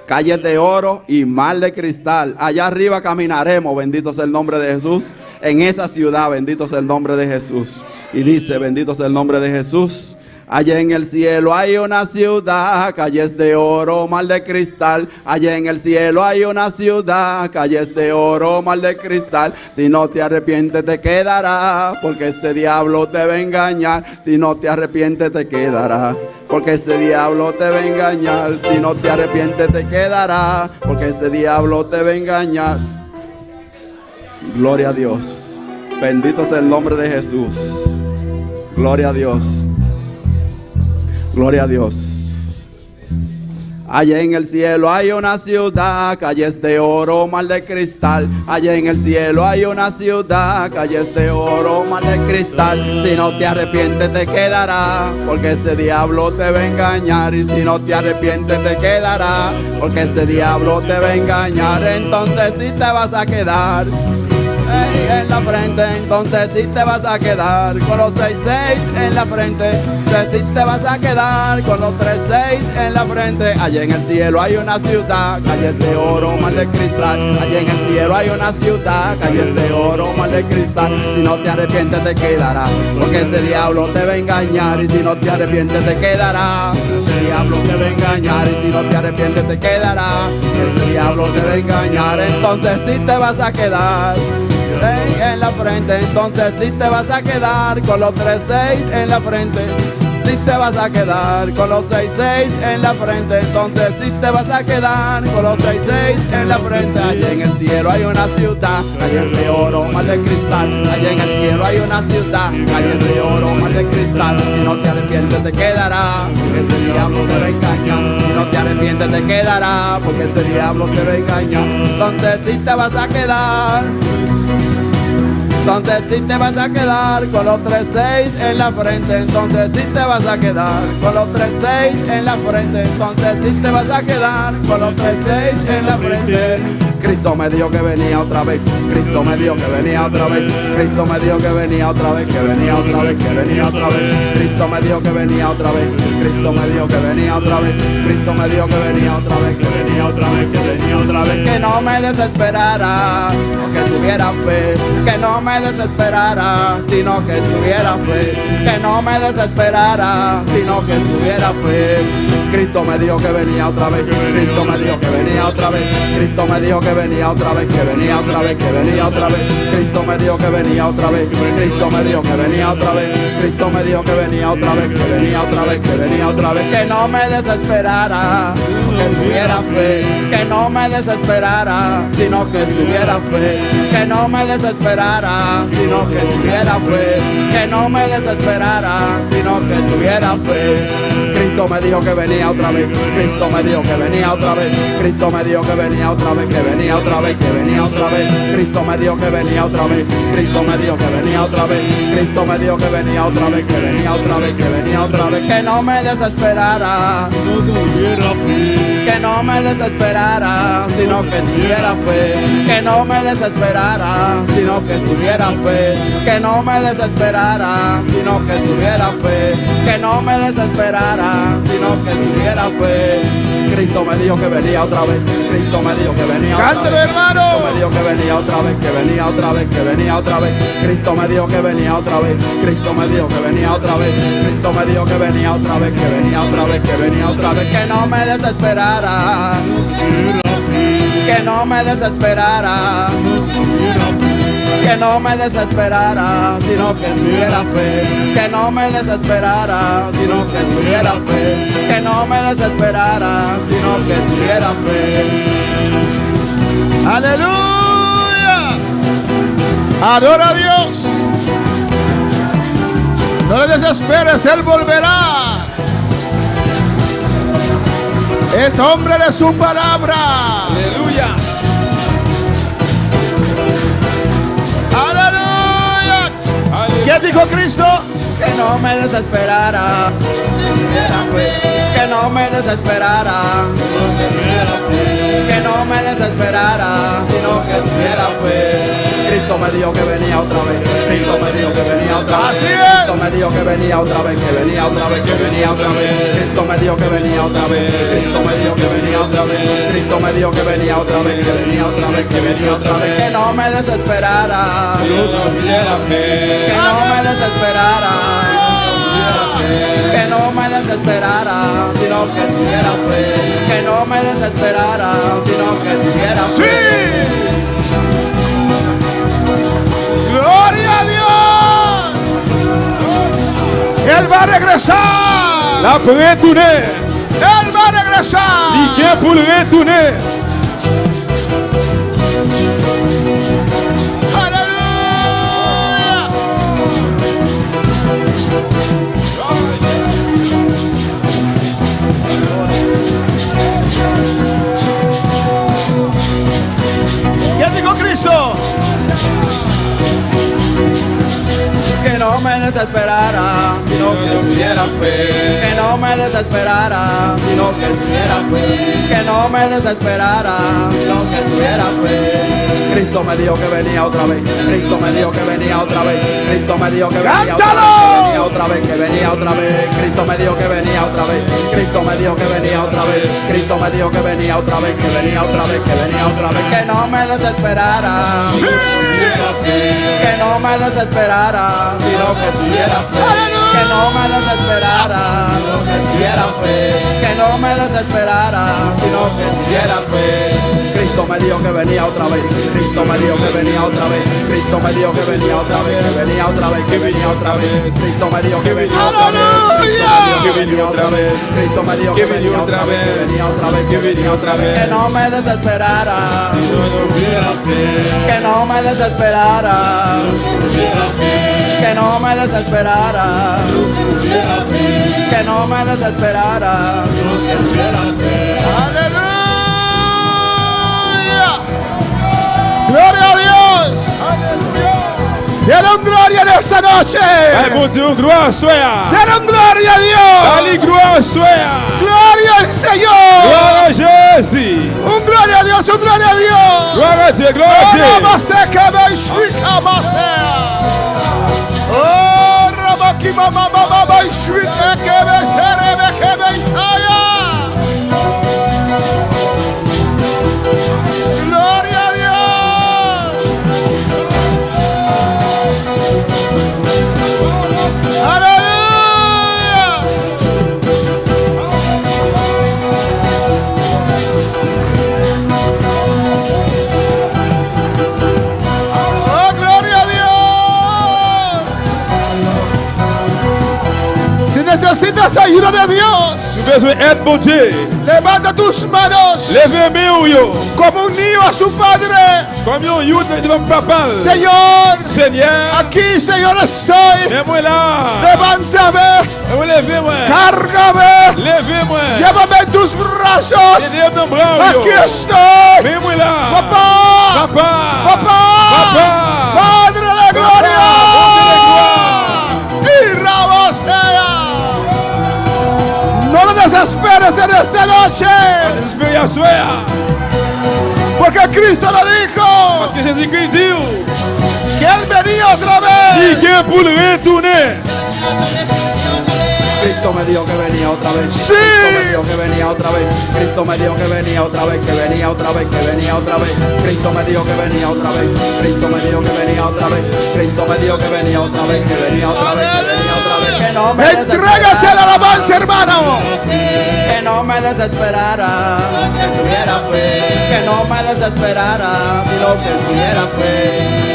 calles de oro y mar de cristal. Allá arriba caminaremos, bendito sea el nombre de Jesús, en esa ciudad, bendito sea el nombre de Jesús. Y dice, bendito sea el nombre de Jesús. Allá en el cielo hay una ciudad, calles de oro, mar de cristal. Allá en el cielo hay una ciudad, calles de oro, mar de cristal. Si no te arrepientes te quedará, porque ese diablo te va a engañar. Si no te arrepientes te quedará, porque ese diablo te va a engañar. Si no te arrepientes te quedará, porque ese diablo te va a engañar. Gloria a Dios. Bendito sea el nombre de Jesús. Gloria a Dios. Gloria a Dios. Allá en el cielo hay una ciudad, calles de oro, mar de cristal. Allá en el cielo hay una ciudad, calles de oro, mar de cristal. Si no te arrepientes te quedará, porque ese diablo te va a engañar. Y si no te arrepientes te quedará, porque ese diablo te va a engañar. Entonces sí te vas a quedar en la frente, entonces sí te vas a quedar con los 66 en la frente. Entonces sí te vas a quedar con los 36 en la frente. Allá en el cielo hay una ciudad, calles de oro, mar de cristal. Allá en el cielo hay una ciudad, calles de oro, mar de cristal. Si no te arrepientes te quedará, porque ese diablo te va a engañar. Y si no te arrepientes te quedará, ese diablo te va a engañar. Y si no te arrepientes te quedará, ese diablo te va a engañar. Entonces sí te vas a quedar en la frente, entonces sí te vas a quedar con los 36 en la frente. Si te vas a quedar con los 66 en la frente, entonces sí te vas a quedar con los 66 en la frente. Allá en el cielo hay una ciudad, calles de oro, mar de cristal. Allá en el cielo hay una ciudad, calles de oro, mar de cristal. Si no te arrepientes te quedará, porque ese diablo te va a engañar. Si no te arrepientes te quedará, porque ese diablo te va a engañar. Entonces sí te vas a quedar. Entonces sí te vas a quedar con los 36 en la frente. Entonces sí te vas a quedar con los 36 en la frente. Entonces sí te vas a quedar con los 36 en la frente. Cristo me dijo que venía otra vez. Cristo me dijo que venía otra vez. Cristo me dijo que venía otra vez. Que venía otra vez. Que venía otra vez. Cristo me dijo que venía otra vez. Cristo me dijo que venía otra vez. Cristo me dijo que venía otra vez. Que venía otra vez. Que venía otra vez. Que no me desesperara, que tuviera fe. Que no me desesperara, sino que tuviera fe. Que no me desesperara, sino que tuviera fe. Cristo me dijo que venía otra vez. Cristo me dijo que venía otra vez. Cristo me dijo que venía otra vez. Que venía otra vez. Que venía otra vez. Cristo me dijo que venía otra vez. Cristo me dijo que venía otra vez. Cristo me dijo que venía otra vez. Que venía otra vez. Que venía otra vez. Que no me desesperara, que tuviera fe. Que no me desesperara, sino que tuviera fe. Que no me desesperara, sino que tuviera fe. Que no me desesperara, sino que tuviera fe. Cristo me dijo que venía otra vez. Cristo me dijo que venía otra vez. Cristo me dijo que venía otra vez. Que venía otra vez. Que venía otra vez. Cristo me dijo que venía otra vez. Cristo me dijo que venía otra vez. Cristo me dijo que venía otra vez. Que venía otra vez. Que venía otra vez. Que no me desesperara, que no me desesperara, sino que tuviera fe. Que no me desesperara, sino que tuviera fe. Que no me desesperara, sino que tuviera fe. Que no me desesperara, sino que tuviera fe. Cristo me dijo que venía otra vez. Cristo me dijo que venía otra vez. ¡Cántelo, hermano! Cristo me dijo que venía otra vez. Que venía otra vez. Que venía otra vez. Cristo me dijo que venía otra vez. Cristo me dijo que venía otra vez. Cristo me dijo que venía otra vez. Que venía otra vez. Que venía otra vez. Que no me desesperara, que no me desesperara, que no me desesperara, sino que tuviera fe. Que no me desesperara, sino que tuviera fe. Que no me desesperara, sino que tuviera fe. ¡Aleluya! Adora a Dios. No le desesperes, Él volverá. Es hombre de su palabra. Aleluya. ¡Aleluya! ¿Qué dijo Cristo? Que no me desesperara, que no me desesperara, que no me desesperara, sino que tuviera fe. Cristo me dijo que venía otra vez, Cristo me dijo que venía otra vez, Así es. Cristo me dijo que venía otra vez, que venía otra vez, que venía otra vez, Cristo me dijo que venía otra vez, Cristo me dijo que venía otra vez, Cristo me dijo que venía otra vez, que venía otra vez, que venía otra vez, que no me desesperara, que no me desesperara, que no me desesperara, sino que tuviera fe, que no me desesperara, sino que tuviera fe. ¡Sí! ¡Gloria a Dios! Él va a regresar. La pour retourner. Él va a regresar. Il vient pour le retourner. ¡Aleluya! ¿Quién dijo Cristo? Que no me desesperara, sino que tuviera fe. Que no me desesperara, sino que tuviera fe. Que no me desesperara, sino que tuviera fe. Cristo me dijo que venía otra vez. Cristo me dijo que venía otra vez. Cristo me dijo que venía otra vez. Que venía otra vez. Cristo me dijo que venía otra vez. Cristo me dijo que venía otra vez. Cristo me dijo que venía otra vez. Que venía otra vez. Que venía otra vez. Que no me desesperara. Que no me desesperara, sino que tuviera fe. Que no me desesperara, sino que tuviera fe. Que no me desesperara, sino que tuviera fe. Cristo me dijo que venía otra vez. Cristo me dijo que venía otra vez. Cristo me dijo que venía otra vez. Que venía otra vez. Que venía otra vez. Cristo me dijo que venía otra vez. Que venía otra vez. Cristo me dijo que venía otra vez. Que venía otra vez. Que venía otra vez. Que no me desesperara. Que no me desesperara. Que no me desesperara. Que no me desesperara. ¡Aleluya! ¡Gloria a Dios! Dieron gloria en esta noche. Ay, bon Dieu, gloire soit. Dieron gloria a Dios. Allez, gloire soit. Gloria al Señor. Gloire à Jésus. Un gloria a Dios, un gloria a Dios. Gloire à Dieu, gloire à Dieu. Oh, Rabaki mama mama shwika kebe serebe kebe Isaya. Gloria a Dios. Aleluya. Oh, gloria a Dios. Si necesitas ayuda de Dios, Nous besoin d'aide, bon Dieu. levanta tus manos Levez main, yo. como un niño a su padre. Comme un youth devant papa. Señor, Seigneur, aquí, Señor, estoy. mets-moi là. Levántame, Levez-moi. cárgame, Levez-moi. llévame en tus brazos. Aidez-moi dans le bras, yo. Aquí estoy. Mets-moi là. Papá, Papa. papá, Papa. Padre de gloria. Padre Y rabosea. No lo desesperes en esta noche, Désespéré soit. porque Cristo lo dijo, Parce que Jésus-Christ dit, que Él venía otra il vez. vient pour le retourner. Cristo me dijo que venía otra vez. Sí. Cristo me dijo que venía otra vez. Cristo me dijo que venía otra vez. Que venía otra vez. Que venía otra vez. Cristo me dijo que venía otra vez. Cristo me dijo que venía otra vez. Cristo me dijo que venía otra vez. Que venía otra vez. Que venía otra vez. Que no me Entrégate a la alabanza, hermano. que no me desesperara, que tuviera fe, que no me desesperara, sino que tuviera fe.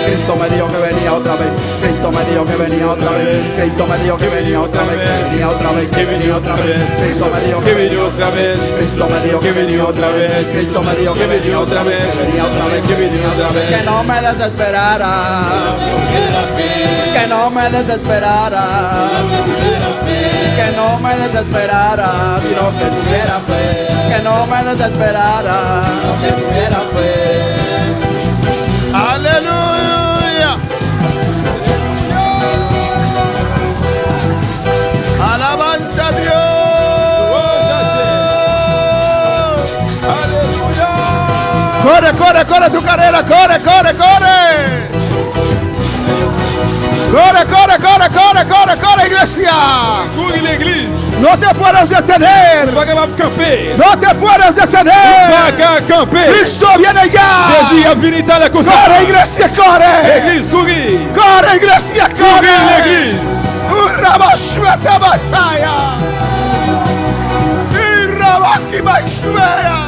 Cristo me dijo que venía otra vez, Cristo me dijo que venía otra vez, Cristo me dijo que venía otra vez, que venía otra vez, que venía otra vez, Cristo me dijo que venía otra vez, Cristo me dijo que venía otra vez, Cristo me dijo que venía otra vez, que venía otra vez, que venía otra vez, que no me desesperara, que no me desesperara, que no me desesperara, sino que tuviera fe, que no me desesperara, sino que tuviera fe. Aleluya. Alabanza a Dios. Alléluia. Corre, corre, corre tu carrera, corre, corre, corre. Corre, corre, corre, corre, corre, corre, iglesia. Cours l'église. No te puedes detener. Pas capable de camper. No te puedes Pas detener. capable de camper. Cristo viene ya. Jésus a fini dans la course. Corre, iglesia, corre. Église, courir. Corre, iglesia, Courir corre. l'église. Urabashweta Messiah. Irabaki Messiah.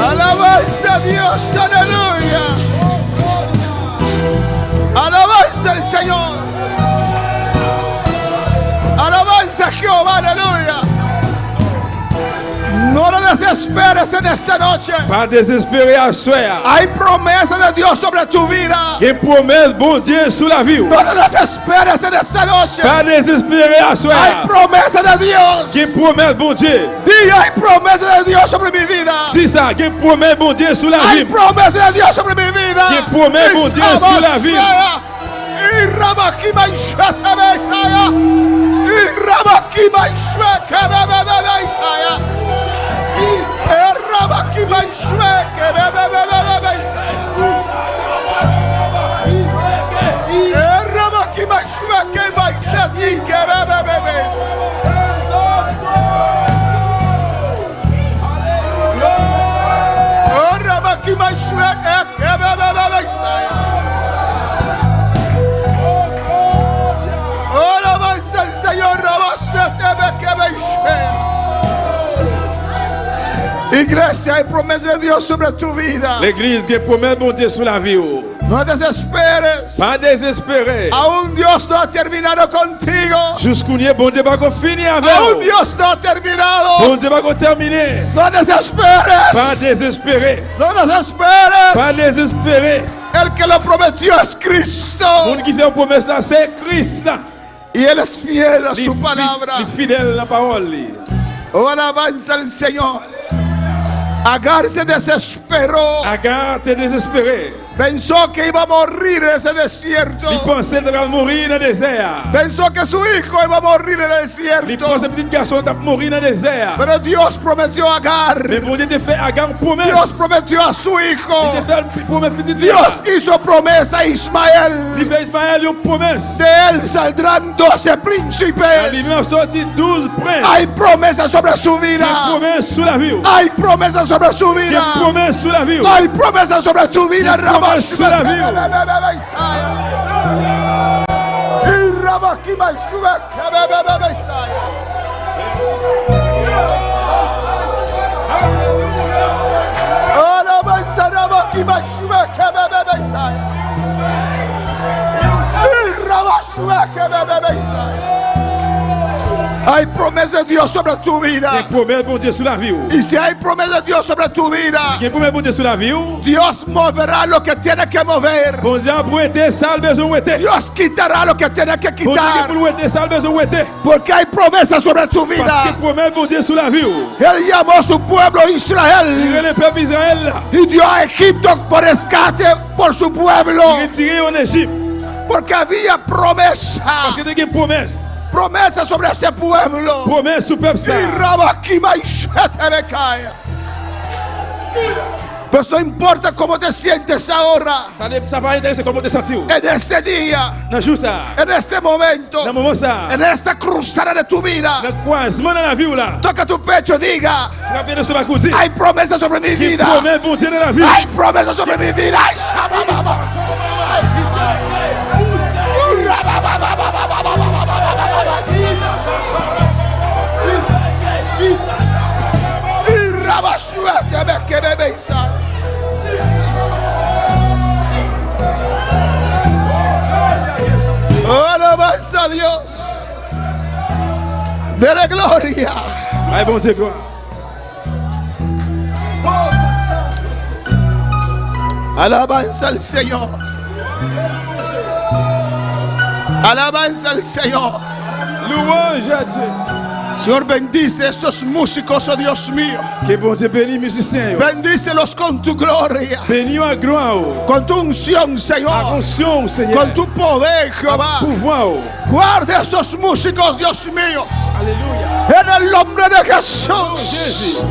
Alabanza a Dios, aleluya. Alabanza al Señor. Alabanza a Jehová, aleluya. No lo desesperes en esta noche. Pas désespéré à soir. Hay promesa de Dios sobre tu vida. Il promesse bon Dieu sous la vie. No te desesperes en esta noche. Pas désespéré à Hay soir. promesa de Dios. Il promesse bon Dieu. Di, hay promesa de Dios sobre mi vida. Dis ça, il promet bon Dieu sous la Hay vie. promesa de Dios sobre mi vida. Que promet mon Dieu sur la vie. Irabakima Ishweta Messiah. Irabakima Ishweta Messiah. Irabakima Ishweta Messiah. Irabakima Ishweta Messiah. Iglesia, hay promesa de Dios sobre tu vida. L'église qui promet bon Dieu sous la vie. No desesperes. Pas désespéré. Aún Dios no ha terminado contigo. Jusqu'où bon Dieu va finir avec Aún vous. Dios no ha terminado. Bon Dieu va terminer. No desesperes. Pas désespéré. No desesperes. Pas désespéré. El que lo prometió es Cristo. Monde qui fait une promesse là, c'est Christ là. Y Él es fiel a Il su palabra. fidèle à la parole. Oh, alabanza al Señor. Agar se desesperó. Agar te désespéré. Pensó que iba a morir en ese desierto. Il pensait de mourir dans le désert. Pensó que su hijo iba a morir en el Il desierto. pensait que petit garçon va mourir dans le désert. Pero Dios prometió a Agar. Mais bon Dieu te fait Agar une promesse. Dios prometió a su Il hijo. te fait une promesse petit Dios hizo promesa a Ismael. Il fait Ismaël une promesse. De él saldrán 12 príncipes. Il va sortir 12 princes. Hay promesa sobre su Une vida. promesse sous la vie. Hay promesa sobre su Une vida. promesse sous la vie. Hay promesa sobre tu vida. Hay promesa sobre la vida. Hay promesa de Dios sobre tu vida. Il promet bon Dieu sous la vie. Y si hay promesa de Dios sobre tu vida, Il promet bon Dieu sous la vie. Dios moverá lo que tiene que mover. Bon Dieu a prêté ça le besoin de Dios quitará lo que tiene que Bon Dieu quitar. pour prêter ça le besoin de Porque hay promesa sobre tu Parce vida. qu'il promet bon Dieu sous la vie. Él llamó a su pueblo Il Israel est le peuple Israël là. y dio a Egipto por rescate por su Il pueblo. est retiré en Égypte. Porque había promesa. Parce qu'il y a une promesse. Promesa sobre ese pueblo. Promesse sous peuple ça. Y Rabaquima y Shetebekaya. Pues no importa cómo te sientes ahora, Ça va intéresser comment te sentir. en este día, Dans le jour ça. en este momento, Dans le moment ça. en esta cruzada de tu vida. Dans le croisement dans la vie là. Toca tu pecho, diga, Frappez de ce bas côté. hay promesa sobre mi Il vida. promet bon Dieu dans la vie. Hay promesa sobre mi vida. Ay, shabababa. Y rabashuete me que me beisa. Oh, alabanza a Dios. Dele gloria. Ay bon Dieu gloire. Alabanza al Señor. Alabanza al Señor. Louange à Dieu. Señor, bendice estos músicos, oh Dios mío. Que bon Dieu bénisse musiciens. Bendícelos con tu gloria, Bénis en gloire. con tu unción, Señor, Attention, Seigneur. con tu poder, Jehová. Pouvoir. Guarda a estos músicos, Dios mío, Alléluia. en el nombre de Jesús. Jésus.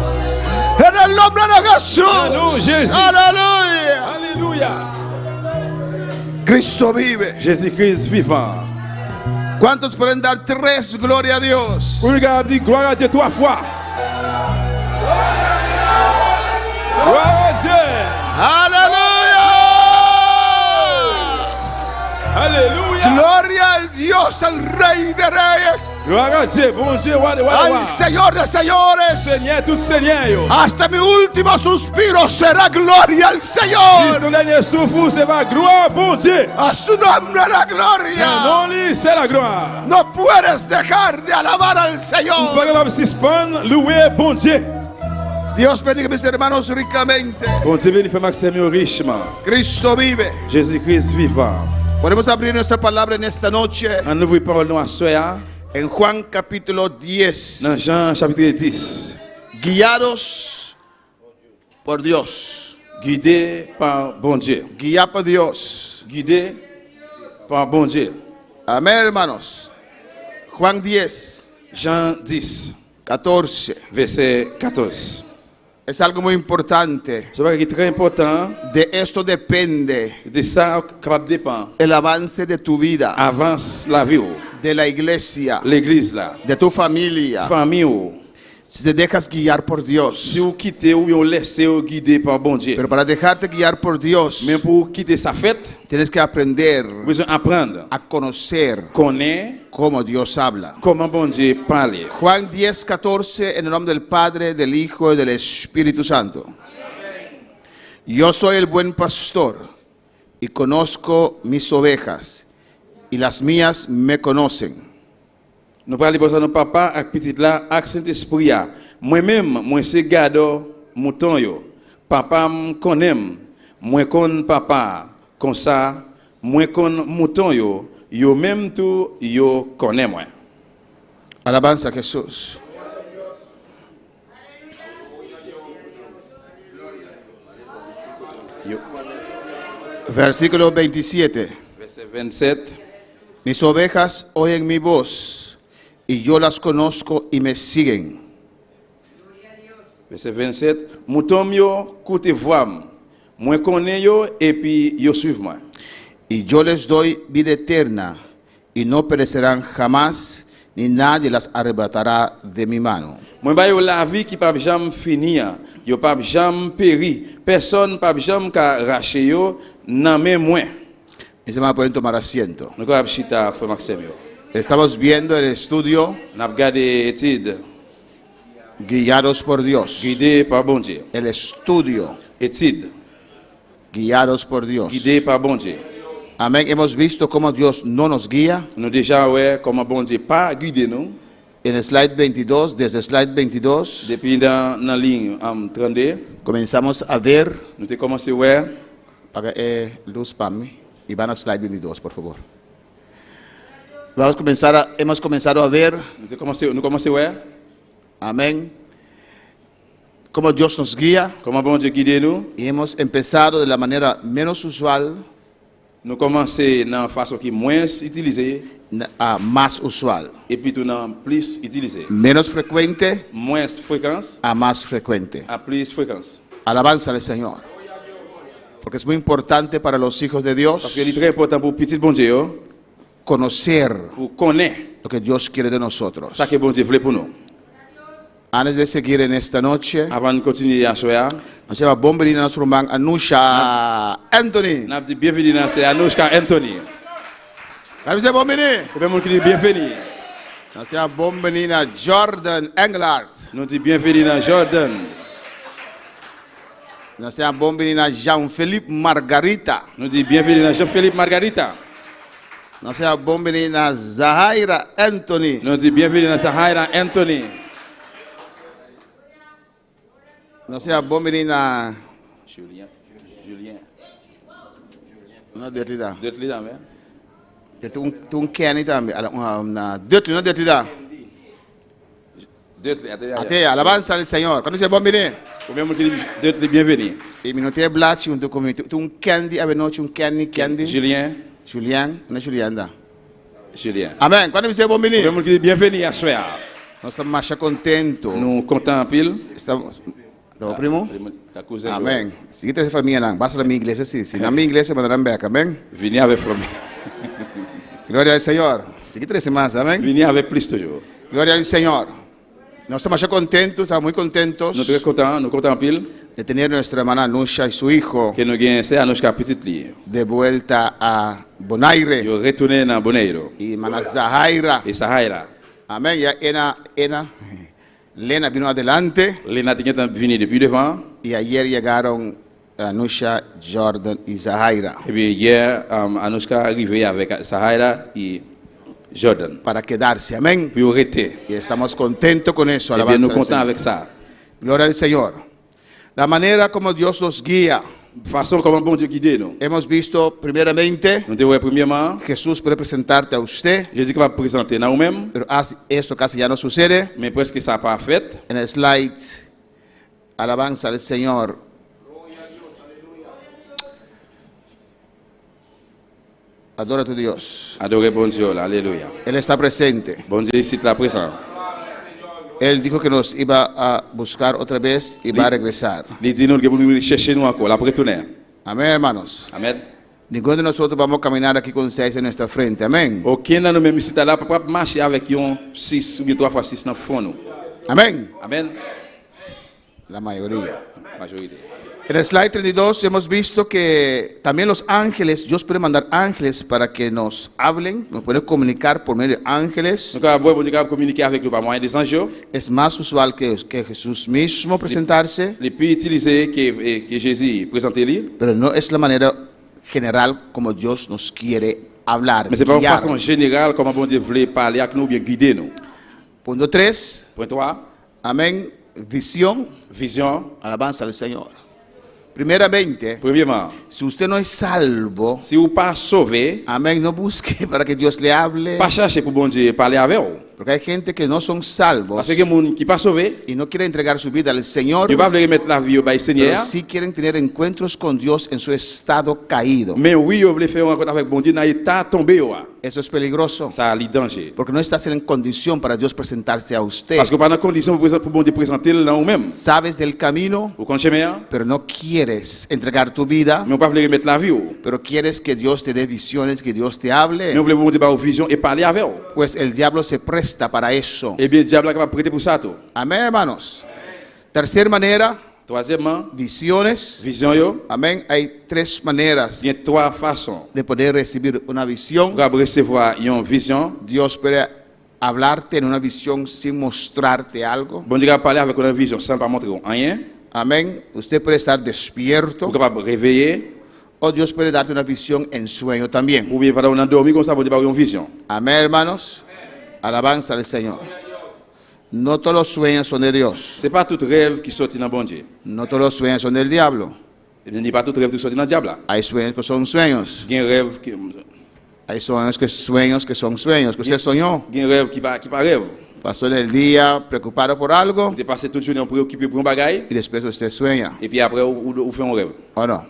En el nombre de Jesús. Alléluia, Jésus. Aleluya. Alléluia. Cristo vive. Jésus-Christ vivant. ¿Cuántos pueden dar 3 gloria a Dios? Regarde, dis gloire à Dieu 3 fois. Gloire à Dieu. Aleluya. Alléluia. Gloria al Dios, al Rey de Reyes, Gloire à Dieu. Bon Dieu, roi de roi. al Señor de señores. Seigneur, tout Seigneur. Yo. Hasta mi último suspiro será gloria al Jusqu'au Señor. dernier souffle, c'est ma gloire, bon Dieu. A su nombre la Non, gloria. lui, c'est la gloire. No puedes dejar de alabar al Pas Señor. capable de suspendre, louer, bon Dieu. Dios bendiga a mis hermanos ricamente. Bon Dieu, bénis fait Maxime richement. Cristo vive. Jésus-Christ vivant. Podemos abrir nuestra palabra en esta noche En ouvre parole nous à soir, en Juan capítulo 10. dans Jean chapitre 10. Guiados por Dios. Guidé par bon Dieu. Guiado por Dios. Guidé par bon Dieu. Amén, hermanos. Juan 10, Jean 10, 14. verset 14. Es algo muy importante. C'est vrai qu'il est très important. De esto depende De ça, capable dépend. el avance de tu vida, Avance la vie, de la iglesia, l'église là, de tu familia. famille. Si te dejas guiar por Dios. Si vous quittez ou vous laissez vous guider par bon Dieu. Pero para dejarte guiar por Dios, Mais pour quitter sa fête, tienes que aprender vous besoin apprendre, a conocer connaître cómo Dios habla. comment bon Dieu parle. Juan 10, 14, en el nombre del Padre, del Hijo y del Espíritu Santo. Yo soy el buen pastor y conozco mis ovejas y las mías me conocen. Nous parlons pour ça nos papa ak petit là ak Saint-Esprit a. Moi-même, moi c'est gado mouton yo. Papa m connaît, moi connais papa comme ça, moi connais mouton yo, yo même tout yo connaît moi. Alabanza a Jesús. Yo. Versículo 27. Verset 27. Mis ovejas oyen mi voz y yo las conozco y me siguen. Verset 27. Mouton yo koute voix. Moi connais yo et puis yo suivent moi. Y yo les doy vida eterna y no perecerán jamás, ni nadie las arrebatará de mi mano. Moi ba yo la vie qui pa jamais finir, yo pa jamais péri. Personne pa jamais ka racher yo nan men moi. Mis hermanos pueden tomar asiento. Nous ka chita frère Maxime yo. Estamos viendo el estudio N'a regardé étude Guiados por Dios. guidé par bon Dieu. El estudio Étude Guiados por Dios. guidé par bon Dieu. Amén. Hemos visto cómo Dios no nos guía. Nous déjà ouais comment bon Dieu pas guidé nous En el slide 22, desde slide 22, depuis dans la ligne 32, comenzamos a ver. nous avons commencé ouais Paga luz para mí y van a slide 22, por favor. Hemos comenzado a ver, nous commencé ouais amén, cómo Dios nos guía comment bon Dieu guidé nous. y hemos empezado de la manera menos usual Nous commencé dans façon qui moins utilisée a más usual, et puis tout dans plus utilisé. menos frecuente Moins fréquence a más frecuente. à plus fréquence. Alabanza al Señor, porque es muy importante para los hijos de Parce que Dios c'est très important pour petit bon Dieu yo, conocer pour connaître lo que Dios quiere de nosotros. ça que bon Dieu voulait pour nous. Antes de seguir en esta noche, Avant de continuer à soir, nos lleva bomberina nuestro hermano Anusha Anthony. nous avons bienvenue dans c'est Anushka Anthony. Gracias, bombini. Combien de monde qui dit bienvenue? Gracias, bombinina Jordan Engelhardt. Nous dit bienvenue dans Jordan. Gracias, bombinina Jean-Philippe Margarita. Nous dit bienvenue dans Jean-Philippe Margarita. Gracias, bombinina Zahaira Anthony. Nous dit bienvenue dans Sahara Anthony. Gracias, bombinina. Julien. Una detida. D'autres leaders, mais. Tu un Kenny también. Una detida. Ate, alabanza al Señor. Cuando dice bienvenido. Combien de monde qui dit bienvenue? Y minuto es blachi un documento. Tu un candy a noche un candy. Julien. Julián, una Julianda. Julien. Amén. Cuando dice Combien de bienvenido. monde qui dit bienvenue à soir? Nós estamos más contentos. Nous comptons en pile. Estamos, primo. Ta cousin. Amén. Si te familia, vas a la mi iglesia, sí. Si no a mi iglesia, mandarán back. Amén. Venez avec famille. Gloria al Señor. Si te más, amén. Venez avec plus toujours. Gloria al Señor. Nos estamos ya contentos, estamos muy contentos Nous sommes contents, nous comptons en pile. de tener a nuestra hermana Nusha y su hijo Que nous gagnons c'est à notre petite lie. de vuelta a Bonaire Je retourne dans Bonaire. y hermana Zahaira. Et Sahara. Amén. Ya Lena vino adelante Les Natiques sont venus depuis devant. y ayer llegaron Nusha, Jordan y Zahaira Et puis hier, Anushka est arrivée avec Sahara et Jordan. para quedarse. Amén. Puis arrêter. Y estamos contentos con eso. Et bien Alabanza nous al contents Señor. avec ça. Gloria al Señor. La manera como Dios nos guía. Façon comment bon Dieu guide nous. Hemos visto primeramente Nous devons premièrement, Jesús puede presentarte a usted, Jésus qui va présenter nous-mêmes, pero eso casi ya no sucede. mais presque ça pas fait. En el slide, alabanza al Señor. Adora a tu Dios. Adorez bon Dieu, là. Alléluia. Él está presente. Bon Dieu ici là présent. Él dijo que nos iba a buscar otra vez y va a regresar. Il dit nous que pour nous chercher nous encore, la retourner. Amén, hermanos. Amen. Ninguno de nosotros vamos a caminar aquí con 6 en nuestra frente. Amén. Aucun de nous même ici là pas marcher avec un 6 ou bien 3 fois 6 dans le fond nous. Amén. Amen. La mayoría. Majorité. En el slide 32 hemos visto que también los ángeles, Dios puede mandar ángeles para que nos hablen, nos puede comunicar por medio de ángeles. Donc bon Dieu communiquer avec nous par moyen des anges. Es más usual que Jesús mismo presentarse, Les plus utilisés que Jésus présenté lui. pero no es la manera general como Dios nos quiere hablar. Mais c'est pas une guiar. façon générale comment bon Dieu voulait parler avec nous, bien guider nous. Punto 3, Point 3, amén, visión, vision. alabanza al Señor. Primeramente, Premièrement, si usted no es salvo, si vous pas sauvé, amén, no busque para que Dios le hable, pas chercher pour bon Dieu parler avec vous. porque hay gente que no son salvos Parce que les gens qui pas sauvé, y no quiere entregar su vida al Señor, ils ne peuvent pas remettre la vie au pero Seigneur. sí quieren tener encuentros con Dios en su estado caído. Mais oui, ils veulent faire une rencontre avec bon Dieu dans l'état tombé. Eso es peligroso, Ça a le danger. porque no estás en condición para Dios presentarse a usted. Parce que pendant condition pour bon Dieu présenter là nous-mêmes. Sabes del camino, Vous connaissez chemin, pero no quieres entregar tu vida, mais on ne peut pas remettre la vie. pero quieres que Dios te dé visiones, que Dios te Mais hable, on veut bon Dieu par vision et parler avec vous. pues el diablo se presta para eso. Eh bien, le diable est capable de prêter pour ça tout. Amén, hermanos. Tercera manera, Troisièmement, visiones. vision yo. Amén. Hay 3 maneras Il y a 3 façons de poder recibir una visión. pour recevoir une vision. Dios puede hablarte en una visión sin mostrarte algo. Bon Dieu va parler avec une vision sans pas montrer rien. Amén. Usted puede estar despierto Vous capable de réveiller o Dios puede darte una visión en sueño también. ou bien pendant on endormi comme ça bon Dieu va une vision. Amén, hermanos. Alabanza al Señor. No todos los sueños son de Dios. C'est pas tout rêve qui sortit dans bon Dieu. No todos los sueños son del diablo. Il n'est pas tout rêve qui sortit dans le diable. Hay sueños que son sueños. Il y a un rêve qui Hay sueños que son sueños. Que usted soñó. il y a un rêve qui pas rêve. Pasó en el día preocupado por algo Vous passez toute journée préoccupé pour un bagaille y después usted sueña. et puis après vous faites un rêve. ¿O no?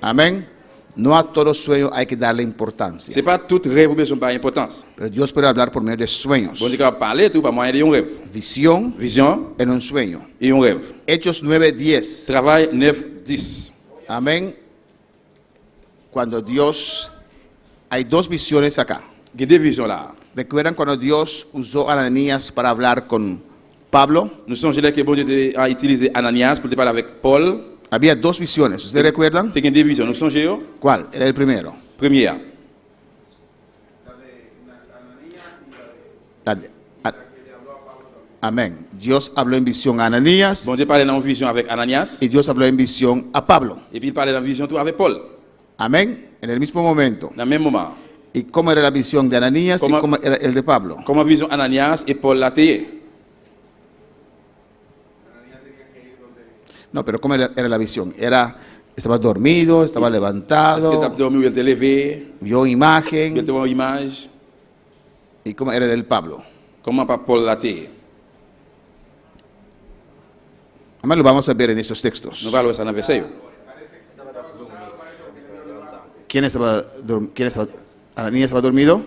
Amén. No a todo sueño hay que darle importancia. C'est pas tout rêve ou bien son pas importance. Pero Dios puede hablar por medio de sueños. Bon Dieu va parler tout par moyen de un rêve. Visión Vision en un sueño. et un rêve. Hechos 9:10. Travail 9-10. Amén. Cuando Dios... Hay 2 visiones acá. Il y a 2 visions là. ¿Recuerdan cuando Dios usó a Ananías para hablar con Pablo? Nous sommes là que bon Dieu a utilisé Ananias pour parler avec Paul. Había 2 visiones. ¿Ustedes recuerdan? C'est une division. Nous sommes yo. ¿Cuál? Era el primero. Première. La de- a- Amén. Dios habló en visión a Ananías Bon Dieu parlait dans une vision avec Ananias y Dios habló en visión a Pablo. et puis il parlait dans une vision tout avec Paul. Amén. En el mismo momento. Dans le même moment. ¿Y cómo era la visión de Ananías y ¿Cómo? cómo era el de Pablo? Comme vision Ananias et Paul l'a tayé. No, pero ¿cómo era la visión? Estaba dormido, estaba Est-ce que tu as levantado, dormi ou il t'est levé? vio Il imagen. te voit une image. ¿Y cómo era del Pablo? Comment pas Paul l'a tayé? Amén, lo vamos a ver en estos textos. Nou valwe sa nan verset yo. ¿Quién estaba, Ananías estaba dormido?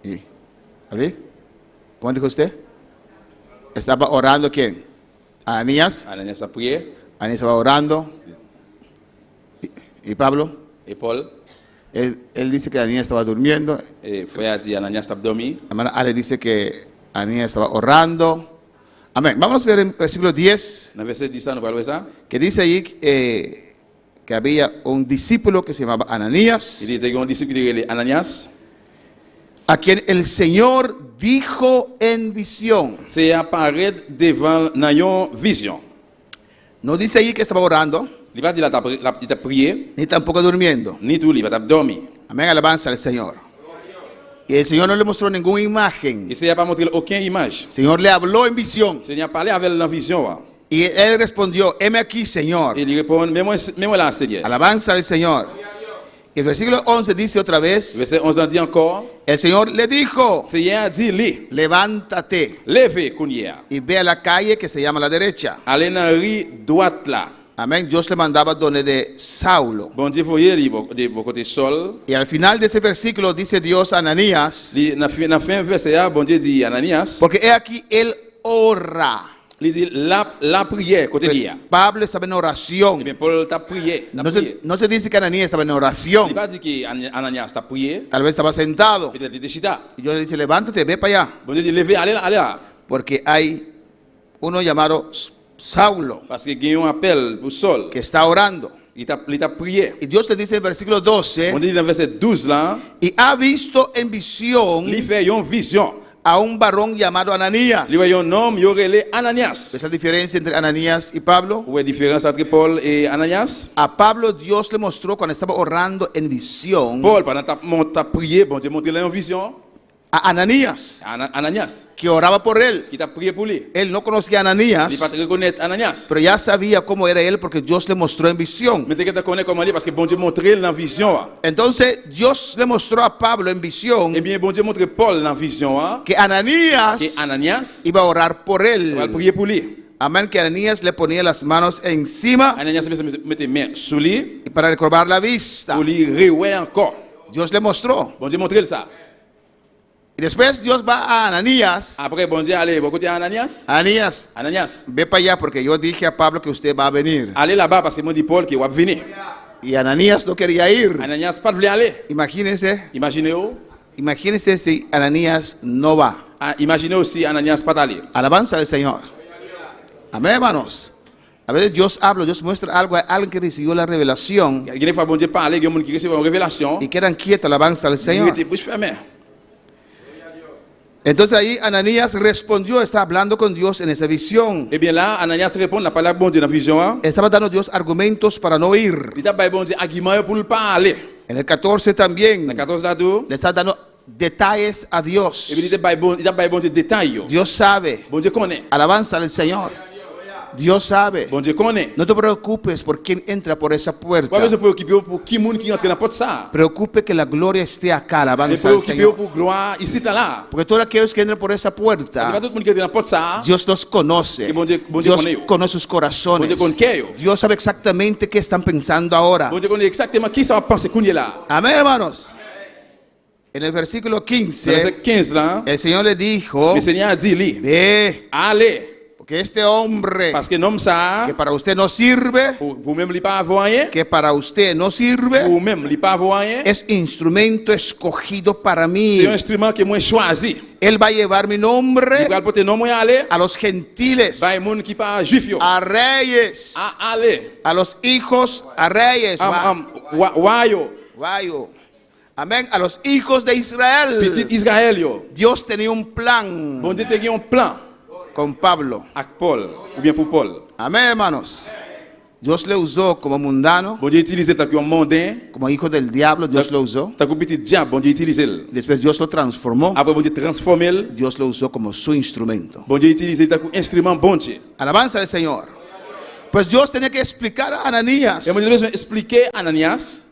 ¿Y? ¿Abrid? ¿Cómo dijo usted? ¿Estaba orando quién? Ananías. Ananias a priye, Ananías estaba orando. ¿Y Pablo? e Paul, Él dice que Ananías estaba durmiendo. e fwe a di Ananias tap dormi. Hermana Ale dice que Ananías estaba orando. Amén. Vamos a ver en versículo 10, Nan verset 10 nou valwe sa. que dice ahí que había un discípulo que se llamaba Ananías, Il dit te gen yon disip ki te rele Ananias. a quien el Señor dijo en visión. Se aparet devan nan yon vision. No dice ahí que estaba orando, Li pa di la tap priye, ni tampoco durmiendo. ni tou li pa tap dormi. Amén, alabanza al Señor. Y el Señor no le mostró ninguna imagen. E se y a pa montre aucun imaj. El Señor le habló en visión. Se y a pale avel nan vision wa. Y él respondió, heme aquí, Señor. E li repon, men mwen la Seigneur. Alabanza al Señor. Y el versículo 11 dice otra vez, Verset 11 an di ankor, el Señor le dijo, Seigneur a di li, levántate leve kounye a. y ve a la calle que se llama la derecha. Ale nan ri doat la. Amén. Dios le mandaba donde de Saulo. Bon Dieu foye li de bo kote sol. Y al final de ese versículo dice Dios a Ananías, Li nan fin verset ya, bon Dieu di Ananias, porque he aquí él ora. li di la priye kote li Pues a. Pablo estaba en E oración. bien Paul tap priye, tap No priye. no se dice que Ananías estaba en Li oración. pa di ki Ananias tap priye, Tal vez estaba sentado. peut-être li te chita. Y Dios le dice, levántate, ve para allá. Bon Dieu di leve, ale la. Porque hay uno llamado Saulo Paske gen yon apel pou sol, que está orando. li tap priye. Y Dios le dice en el versículo Bon 12, Dieu di nan verset 12 la, y ha visto en visión li fe yon vision. a un varón llamado Ananías. Li we yon nom yo rele Ananias. Esa diferencia entre Ananías y Pablo. Ou e diferans entre Paul et Ananias? A Pablo Dios le mostró cuando estaba orando en visión Paul, pendant tap priye, bon Dieu montre la yon vision. a Ananías, Ananias, que oraba por él. qui tap priye pou li. Él no conocía a Li Ananías, pa te reconnaître Ananias. pero ya sabía cómo era él porque Dios le mostró en visión. Mais te te connaît comment li, parce que bon Dieu montre la vision. Wa. Entonces Dios le mostró a Pablo en visión Eh bien, bon Dieu montre Paul la vision. Wa, que Ananías que Ananias iba a orar por va él. prier pour li. Amén, que Ananías le ponía las manos encima Ananias mette main sous li, para recobrar la vista. pour li rewe encore. Dios le mostró. Bon Dieu montre ça. Y después Dios va a Ananías. Après, bon Dieu allez, bon côté Ananias. Ananías, Ananias, ve para allá porque yo dije a Pablo que usted va a venir. allez là-bas parce que moi dit Paul qui va venir. Y Ananías no quería ir. Ananias pas voulu aller. Imagínense, Imaginez-vous. imagínense si Ananías no va. Imaginez aussi Ananias pas aller. Alabanza al Señor. Amén, hermanos. A veces Dios habla, Dios muestra algo a alguien que recibió la revelación Il y a des fois bon Dieu parle, il y a des gens qui reçoivent une révélation. y quedan quietos. Alabanza al Il Señor. était bouche fermée. Entonces ahí Ananías respondió, está hablando con Dios en esa visión. Eh bien là, Ananias répond, la parole bon Dieu dans la vision. Hein? Estaba dando Dios argumentos para no ir. Il t'a pas bon Dieu argument pour ne pas aller. En el 14 también Dans 14 là tout. le está dando detalles a Dios. Et puis il t'a pas bon Dieu détail. Yo. Dios sabe. Bon Dieu connaît. Alabanza al Señor. Dios sabe. Bon Dieu connaît. No te preocupes por quién entra por esa Pas puerta. besoin de préoccuper pour qui monde qui entre dans la porte ça. Preocupe que la gloria esté acá. Mais Alabanza al préoccuper Señor. pour gloire ici là. Porque todos aquellos que entran por esa Parce que pas puerta, tout le monde qui entre dans la porte ça. Dios los conoce. Que bon Dieu Dios connaît yo. conoce sus Bon corazones. Dieu connaît cœur. Dios sabe exactamente qué están pensando ahora. Bon Dieu connaît exactement qui ça va penser qu'on est là. Amén, hermanos. En el versículo Dans 15, verset 15 là, el Señor le dijo, le Seigneur a dit lui, ve, allez, porque este hombre parce que l'homme ça que para usted no sirve, pour même lui pas avoir rien, que para usted no sirve, pour même lui pas avoir rien, es instrumento escogido para mí. c'est un instrument que moi choisi. Él va a llevar mi Il nombre va porter non moi aller, a los gentiles, va un monde qui pas juif yo. a reyes, A aller. a los hijos, a reyes, Wayo, guayo. Amén, a los hijos de Israel. petit Israël yo. Dios tenía un plan Bon Dieu te gen un plan con Pablo. avec Paul ou bien pour Paul. Amén, hermanos. Dios le usó como mundano, Bon Dieu utilise tant que un mondain, como hijo del diablo, Dios lo usó. tant que petit diable, bon Dieu utilise le. Después Dios lo transformó, Après bon Dieu transforme le. Dios lo usó como su instrumento. Bon Dieu utilise tant que instrument bon Dieu. Alabanza al Señor. Pues Dios tenía que explicar a Ananías, Et bon Dieu besoin expliquer à Ananias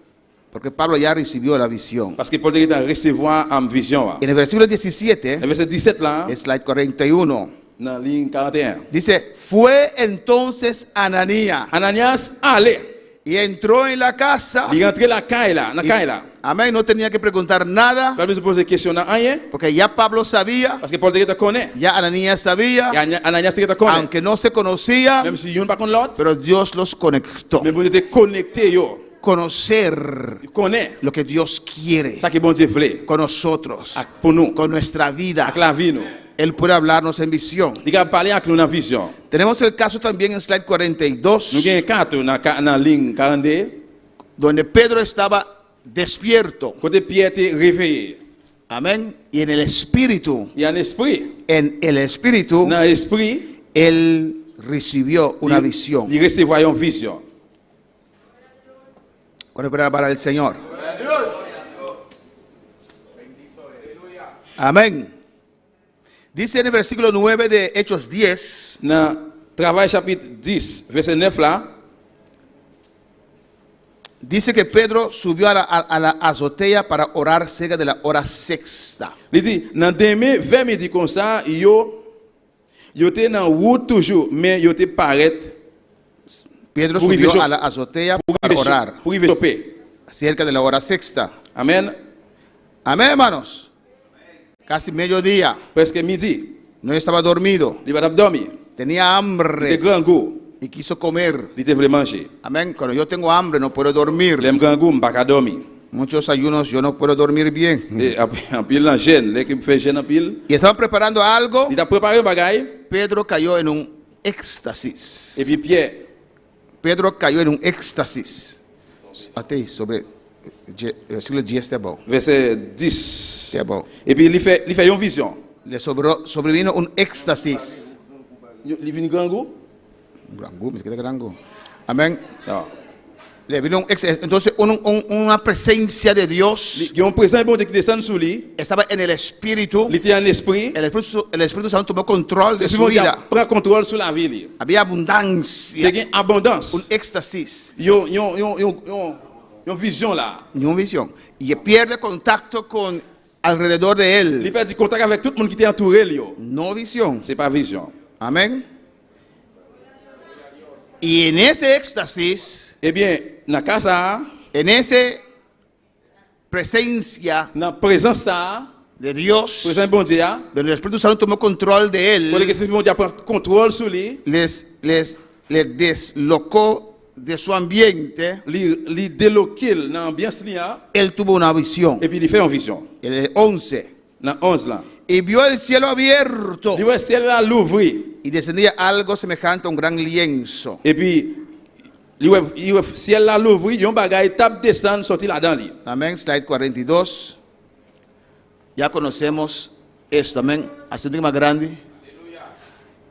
porque Pablo ya recibió la visión. parce que Paul était recevoir en vision. En el versículo 17, Le verset 17 là, slide 41, Dans la ligne 41. Dice, fue entonces Ananías Ananias allait. y entró en la casa. Il rentre la caille là, dans la caille là. Amén, no tenía que preguntar nada, Pas besoin de poser question dans rien porque ya Pablo sabía, parce que Paul te connaît. ya Ananías sabía, Et Ananias te connaît. aunque no se conocían, Même si yon pas connaît l'autre, pero Dios los conectó. mais vous êtes connecté yo. Conocer Il connaît lo que Dios quiere ça que bon Dieu voulait con nosotros, pour nous, con nuestra vida. avec la vie nous. Él puede hablarnos en visión. Il a parlé avec nous dans vision. Tenemos el caso también en slide Nous 42, avons 4 dans la ligne 42. donde Pedro estaba despierto. Côté Pierre était réveillé. Amén. Y en el espíritu, Il y a un esprit. dans l'esprit, él recibió una visión. il recevait une vision. Cuando para el Señor. Amén. Dice en el versículo 9 de Hechos 10, Dans Travail chapitre 10, verset 9 là, dice que Pedro subió a la azotea para orar cerca de la hora sexta. il dit, dans demain, vers midi comme ça, yo était dans route toujours, mais yo était paraître Pedro Pour subió vivir- a la azotea para orar pour vivre choper. cerca de la hora sexta. Amen. Amén, hermanos. Casi mediodía. Presque midi, No estaba dormido. il va dormir. Tenía Il était hambre grand goût, y quiso comer. il était voulait manger. Amén. Cuando yo tengo hambre no puedo dormir. Il grand goût, pas dormir. Muchos ayunos yo no puedo dormir bien. Et en pile la gêne, l'équipe fait gêne en pile. Y estaban preparando algo. Il a préparé un bagaille Pedro cayó en un éxtasis. et puis Pierre, Pedro cayó en un éxtasis. Até sobre versículo 10 está bom. verset 10. Está bom. Et puis il fait une vision. Le sobrevino un éxtasis. Il vient grand goût. Grangu, me queda grangu. Amén. Non. Le vino un éxtasis. Entonces una presencia de Dios Il y a un présent bon Dieu qui descend sur lui. estaba en el espíritu. Il était en esprit. El Espíritu Santo tomó control de Et su souvent, il vida. prend contrôle sur la vie. Había Il abundancia, y a une abondance. un éxtasis, Il y a une vision là. y una visión. Y pierde contacto con alrededor de Il él. perd contact avec tout le monde qui était entouré. No visión. Ce n'est pas vision. Amén. Y en ese éxtasis, Eh bien, dans la casa, en esa presencia dans la présence, ça, de Dios, présent bon Dieu, donde el Espíritu Santo tomó control de pour él, que ce bon Dieu prenne contrôle sur lui, les deslocó de su ambiente, il déloque dans l'ambiance, él tuvo una visión. et puis il fait une vision. El 11. Dans 11 là. Y vio el cielo abierto Il voit le ciel là l'ouvrir. y descendía algo semejante a un gran lienzo. Et puis, il voit le ciel là l'ouvrir, il y a un bagage tape descendre, sortir là-dedans. Amén. Slide 42. Ya conocemos esto. Amén. Hace un más grande.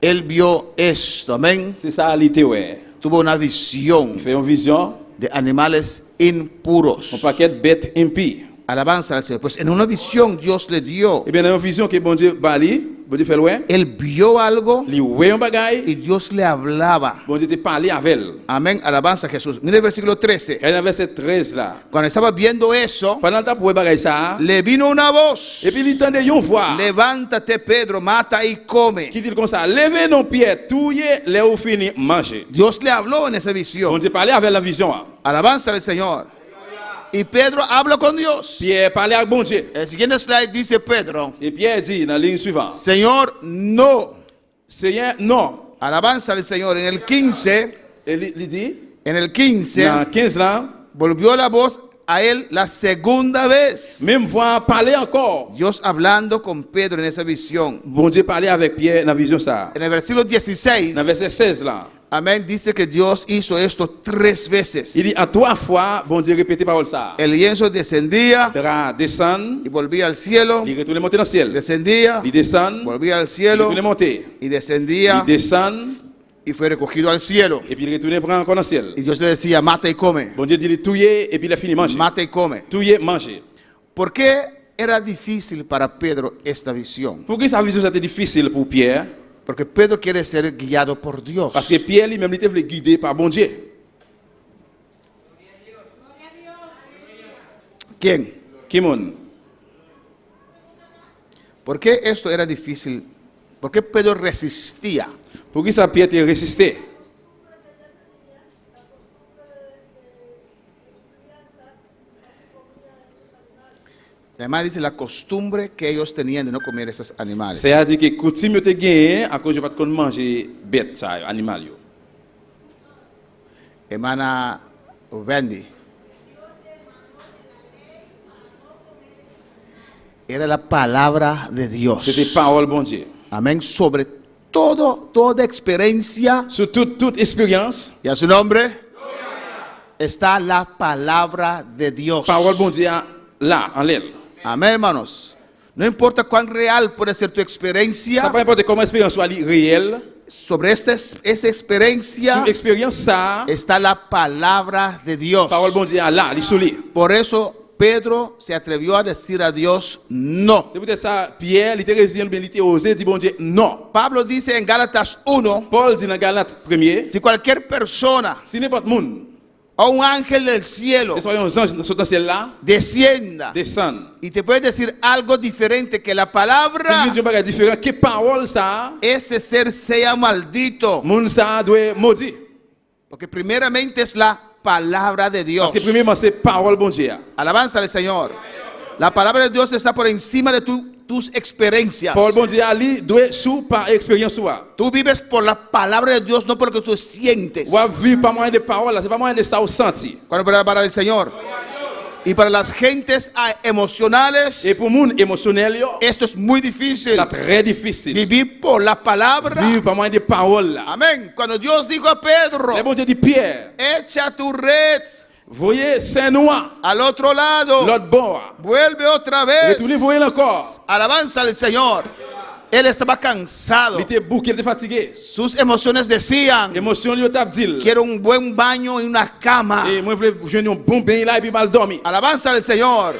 Él vio esto. Amén. C'est ça, l'idée, ouais. Tuvo una visión Il fait une vision, de animales impuros. un paquet de bêtes impies. Alabanza al Señor. Pues en una visión Dios le dio. Et bien, dans une vision que bon Dieu bali, bon Dieu fait loin, Él vio algo il voit un bagage, y Dios le hablaba. bon Dieu te parlé avec elle. Amén. Alabanza a Jesús. Mire el versículo 13. Elle est dans verset 13 là. Cuando estaba viendo eso, Pendant le temps pour le bagage ça, le vino una voz. et puis il entendait une voix Levántate, Pedro, mata y come. qui dit comme ça, levez nos pieds, touillez, les ou fini, manger. Dios le habló en esa Bon visión. Dieu parlait avec la vision. Hein. Alabanza al Señor. Y Pedro habla con Dios. Pierre parlait avec bon Dieu. El siguiente slide dice Pedro, Et Pierre dit dans la ligne suivante, Señor, no. Seigneur, non. Alabanza al Señor. En el 15, Et il dit, en el 15, dans 15 là, volvió la voz a él la segunda vez. même voix parler encore. Dios hablando con Pedro en esa visión. Bon Dieu parlait avec Pierre dans la vision ça. En el versículo 16, Dans verset 16 là, amén, dice que Dios hizo esto 3 veces. il dit à 3 fois, bon Dieu répétait parole ça. El lienzo descendía Drap descend, y volvía al cielo, il retourne monter dans le ciel. descendía, Il descend, volvía al il cielo retourne monter. y Il descendía descend, y fue recogido al cielo. et puis il retourne prendre encore dans le ciel. Y Dios le decía, mata y come, Bon Dieu dit, il touiller, et puis il a fini manger. mata y come. Touiller, manger. ¿Por qué era difícil para Pedro esta visión? Pourquoi sa vision c'était difficile pour Pierre? Porque Pedro quiere ser guiado por Dios. Parce que Pierre lui-même il était voulu guider par bon Dieu. ¿Quién? Qui mon? ¿Por qué esto era difícil ¿Por qué Pedro resistía? Por que ça Pierre te résisté? Además dice la costumbre que ellos tenían de no comer esos animales. C'est-à-dire que coutume te gagné à cause de pas de manger bête ça animal yo. Hermana Wendy, era la palabra de Dios. C'était parole bon Dieu. Amén. Sobre toda experiencia Sur toute expérience, y a su nombre está la palabra de Dios. parole bon Dieu là en l'aile. Amén, hermanos. No importa cuán real puede ser tu Ça experiencia, pas importe comment expérience soit réelle, sobre esa experiencia sur expérience ça, está la palabra de Dios. parole bon Dieu là, li souli. Por eso Pedro se atrevió a decir a Dios no. C'est peut-être ça Pierre, il était résistant, bien il était osé dire bon Dieu non. Pablo dice en Gálatas 1, Paul dit dans Galates 1er, si cualquier persona si n'importe monde, o un ángel del cielo que soyons anges dans ce ciel là, descienda descend. y te puede decir algo diferente que la Si palabra, Dieu pas différent que parole ça, ese ser sea maldito. monde ça doit maudit. Porque primeramente es la palabra de Dios. Parce que premièrement c'est parole bon Dieu. Alabanza al Señor. La palabra de Dios está por encima de tus experiencias. Parole bon Dieu ali doit sous par expérience soi. Tú vives por la palabra de Dios, no por lo que tú sientes. Ou vivre pas moyen de parole, c'est pas moyen de ça au senti. Cuando para la palabra del Señor. Y para las gentes emocionales, Et pour monde émotionnel yo, esto es muy difícil. c'est très difficile. Vivir por la palabra. Vivre pas moyen de parole là. Amén. Cuando Dios dijo a Pedro, Le bon Dieu dit Pierre, echa tu red voyez Saint-Noir, al otro lado, l'autre bord. vuelve otra vez. Retournez voyez encore. Alabanza al Señor. Él estaba cansado. Il était bouqué, il était fatigué. Sus emociones decían, Émotion lui t'a dit. quiero un buen baño y una cama. Et moi je voulais un bon bain là et puis mal dormi. Alabanza al Señor.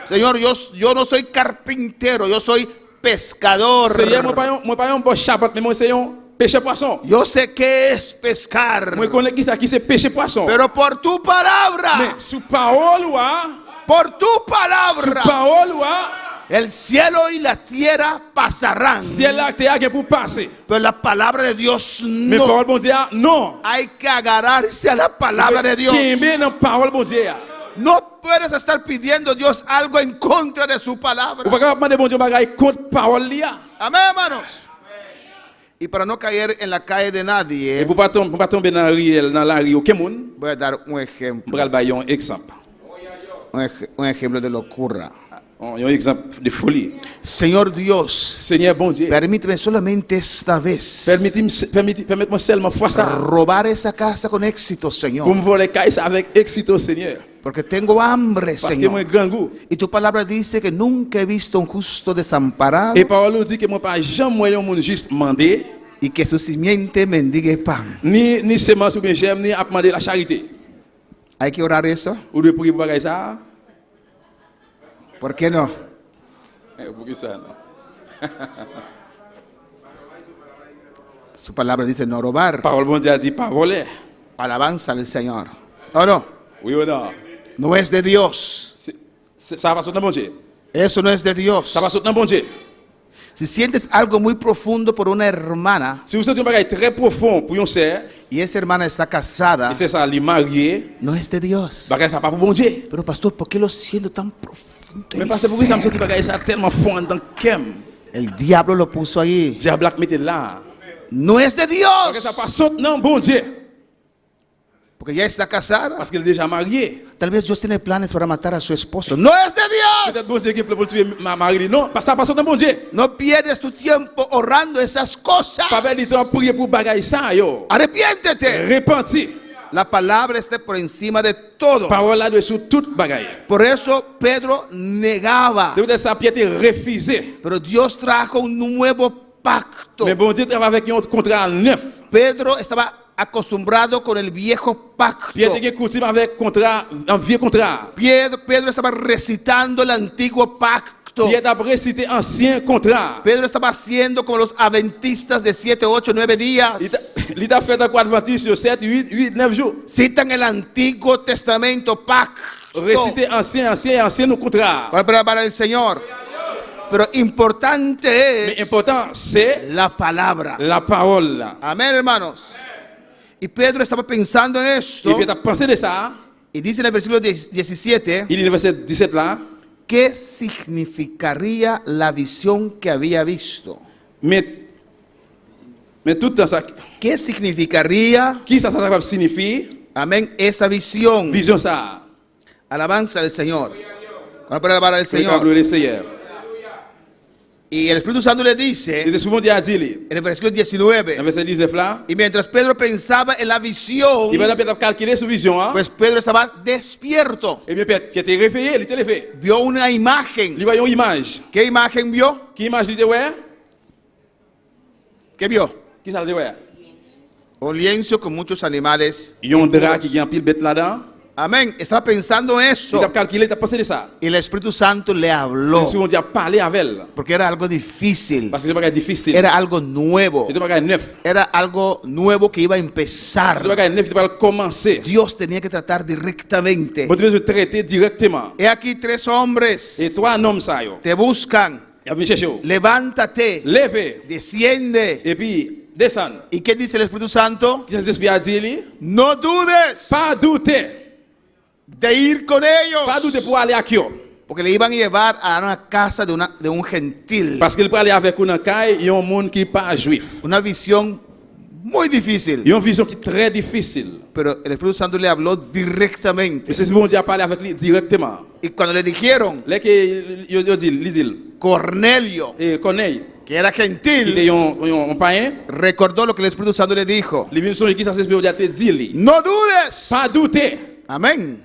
Señor, yo no soy carpintero, yo soy pescador. Seigneur, moi pas un bon chapat, mais moi c'est un pêcher poisson. Yo sé qué es pescar. Moi connais qui c'est pêcher poisson. Pero por tu palabra, Mais sous parole ouah, por tu sous palabra, parole ouah, el cielo y la tierra pasarán. ciel là te a pour passer. Pero la palabra de Dios Mais no. parole bon Dieu non. Hay que agarrarse a la palabra de Dios. Qui dans parole bon Dieu. No puedes estar pidiendo a Dios algo en contra de su Ou palabra. pas demander bon Dieu bagaille contre parole là. Amén, hermanos. Y para no caer en la calle de Et nadie, pour pas tomber dans la rue aucun monde, voy a dar un ejemplo. bral bailler un exemple. Un ejemplo de locura. Un exemple de folie. Señor Dios, Seigneur bon Dieu, permíteme solamente esta vez permettez-moi seulement fois ça robar esa casa con éxito, pour Señor. me voler caisse avec excité Seigneur. Porque tengo hambre, Parce que moi Señor. grand goût. Y tu palabra dice que nunca he visto un justo desamparado Et parole dit que moi pas jamais moyen monde juste demander y que su simiente mendigue pan. ni semence ou bien j'aime ni à demander la charité. Hay que orar eso. Ou de pour bagaille ça. ¿Por qué no? Pour que ça non. Su palabra dice no robar. Parole bon Dieu dit pas voler. Alabanza al Señor. ¿O no? Oui ou non? No es de Dios. Ça va sortir bon Dieu. Eso no es de Dios. Ça va sortir bon Dieu. Si sientes algo muy profundo por una hermana Si vous sentez un bagage très profond pour une sœur, y esa hermana está casada, et c'est ça li marié, no es de Dios. bagage ça pas pour bon Dieu. Pero pastor, ¿por qué lo siento tan profundo? Mais parce que pour ça me senti bagage ça tellement fond dans kem. El diablo lo puso ahí. Diable mette là. No es de Bagage ça Dios. pas sortir non bon Dieu. Porque ya está casada. Parce qu'il est déjà marié. Tal vez Dios tiene planes para matar a su esposo. No es de Peut-être bon Dios. Dieu qui peut pour tuer ma mari. Non, parce que ça pas sortir bon Dieu. No pierdes tu tiempo orando esas cosas. Pas perdre du temps prier pour bagage ça yo. Arrepiéntete. Repenti. La palabra está por encima de todo. Parole là dessus toute bagaille. Por eso Pedro negaba. De peut-être ça Pierre refusé. Pero Dios trajo un nuevo pacto. Mais bon Dieu travaille avec un contrat neuf. Pedro estaba acostumbrado con el viejo pacto. Pierre était coutume avec contrat un vieux contrat. Pedro estaba recitando el antiguo pacto. Pierre a récité ancien contrat. Pedro estaba haciendo como los adventistas de 7, 8, 9 días. Il a fait un quoi adventiste 7, 8, 9 jours. Citan el Antiguo Testamento, pacto. Réciter ancien contrat. Para el Señor. Pero importante Mais es important, c'est la palabra. la parole là. Amén, hermanos. Y Pedro estaba pensando en Et esto. puis tu as pensé de ça, Y dice en el versículo 17, il dit le verset 17 là, ¿qué significaría la visión que había visto? mais tout dans ça, ¿Qué significaría, qui ça capable signifier? amén, esa visión? Vision ça. Alabanza al Señor. Vamos a poner la palabra del C'est Señor. le Seigneur. Y el Espíritu Santo le Et dice de souvent dit à dire, en el versículo dans le 19, verset 19 là, y mientras Pedro pensaba en la visión, il va peut-être calculer sur vision hein. pues Pedro estaba despierto. Et bien Pierre était réveillé, il était levé. Vio una imagen. Il voyait une image. ¿Qué imagen vio? Qui image il était ouais? ¿Qué vio? Qui ça le dit ouais? Un lienzo con muchos animales. Il y a un drap qui a un pile bête là-dedans. Amén. Estaba pensando en eso. Il a calculé, il a pensé de ça. Y el Espíritu Santo le Et habló. souvent dit à parler avec elle. Porque era algo difícil. Parce que c'est pas difficile. Era algo nuevo. C'est pas neuf. Era algo nuevo que iba a empezar. C'est pas neuf qui va commencer. Dios tenía que tratar directamente. Vous devez se traiter directement. He aquí 3 hombres Et toi, un homme, ça, yo. te buscan. Il a venu chercher. Levántate. Levez. Desciende. Et puis, descend. ¿Y qué dice el Espíritu Santo? Qu'est-ce que l'Esprit a dit? No dudes Pas douter. de ir con ellos. Pas douter pour aller à qui? Porque le iban a llevar a una casa de un gentil. Parce qu'il peut aller avec une caille, il y a un monde qui n'est pas juif. Una visión muy difícil. Il y a une vision qui est très difficile. Pero el Espíritu Santo le habló directamente. Et c'est ce bon Dieu a parlé avec lui directement. Y cuando le dijeron, Là, il dit, Cornelio, et connaît, que era il gentil, est un païen, recordó lo que el Espíritu Santo le dijo. les visions qui s'est Dieu a dit, No dudes. pas douter. Amén.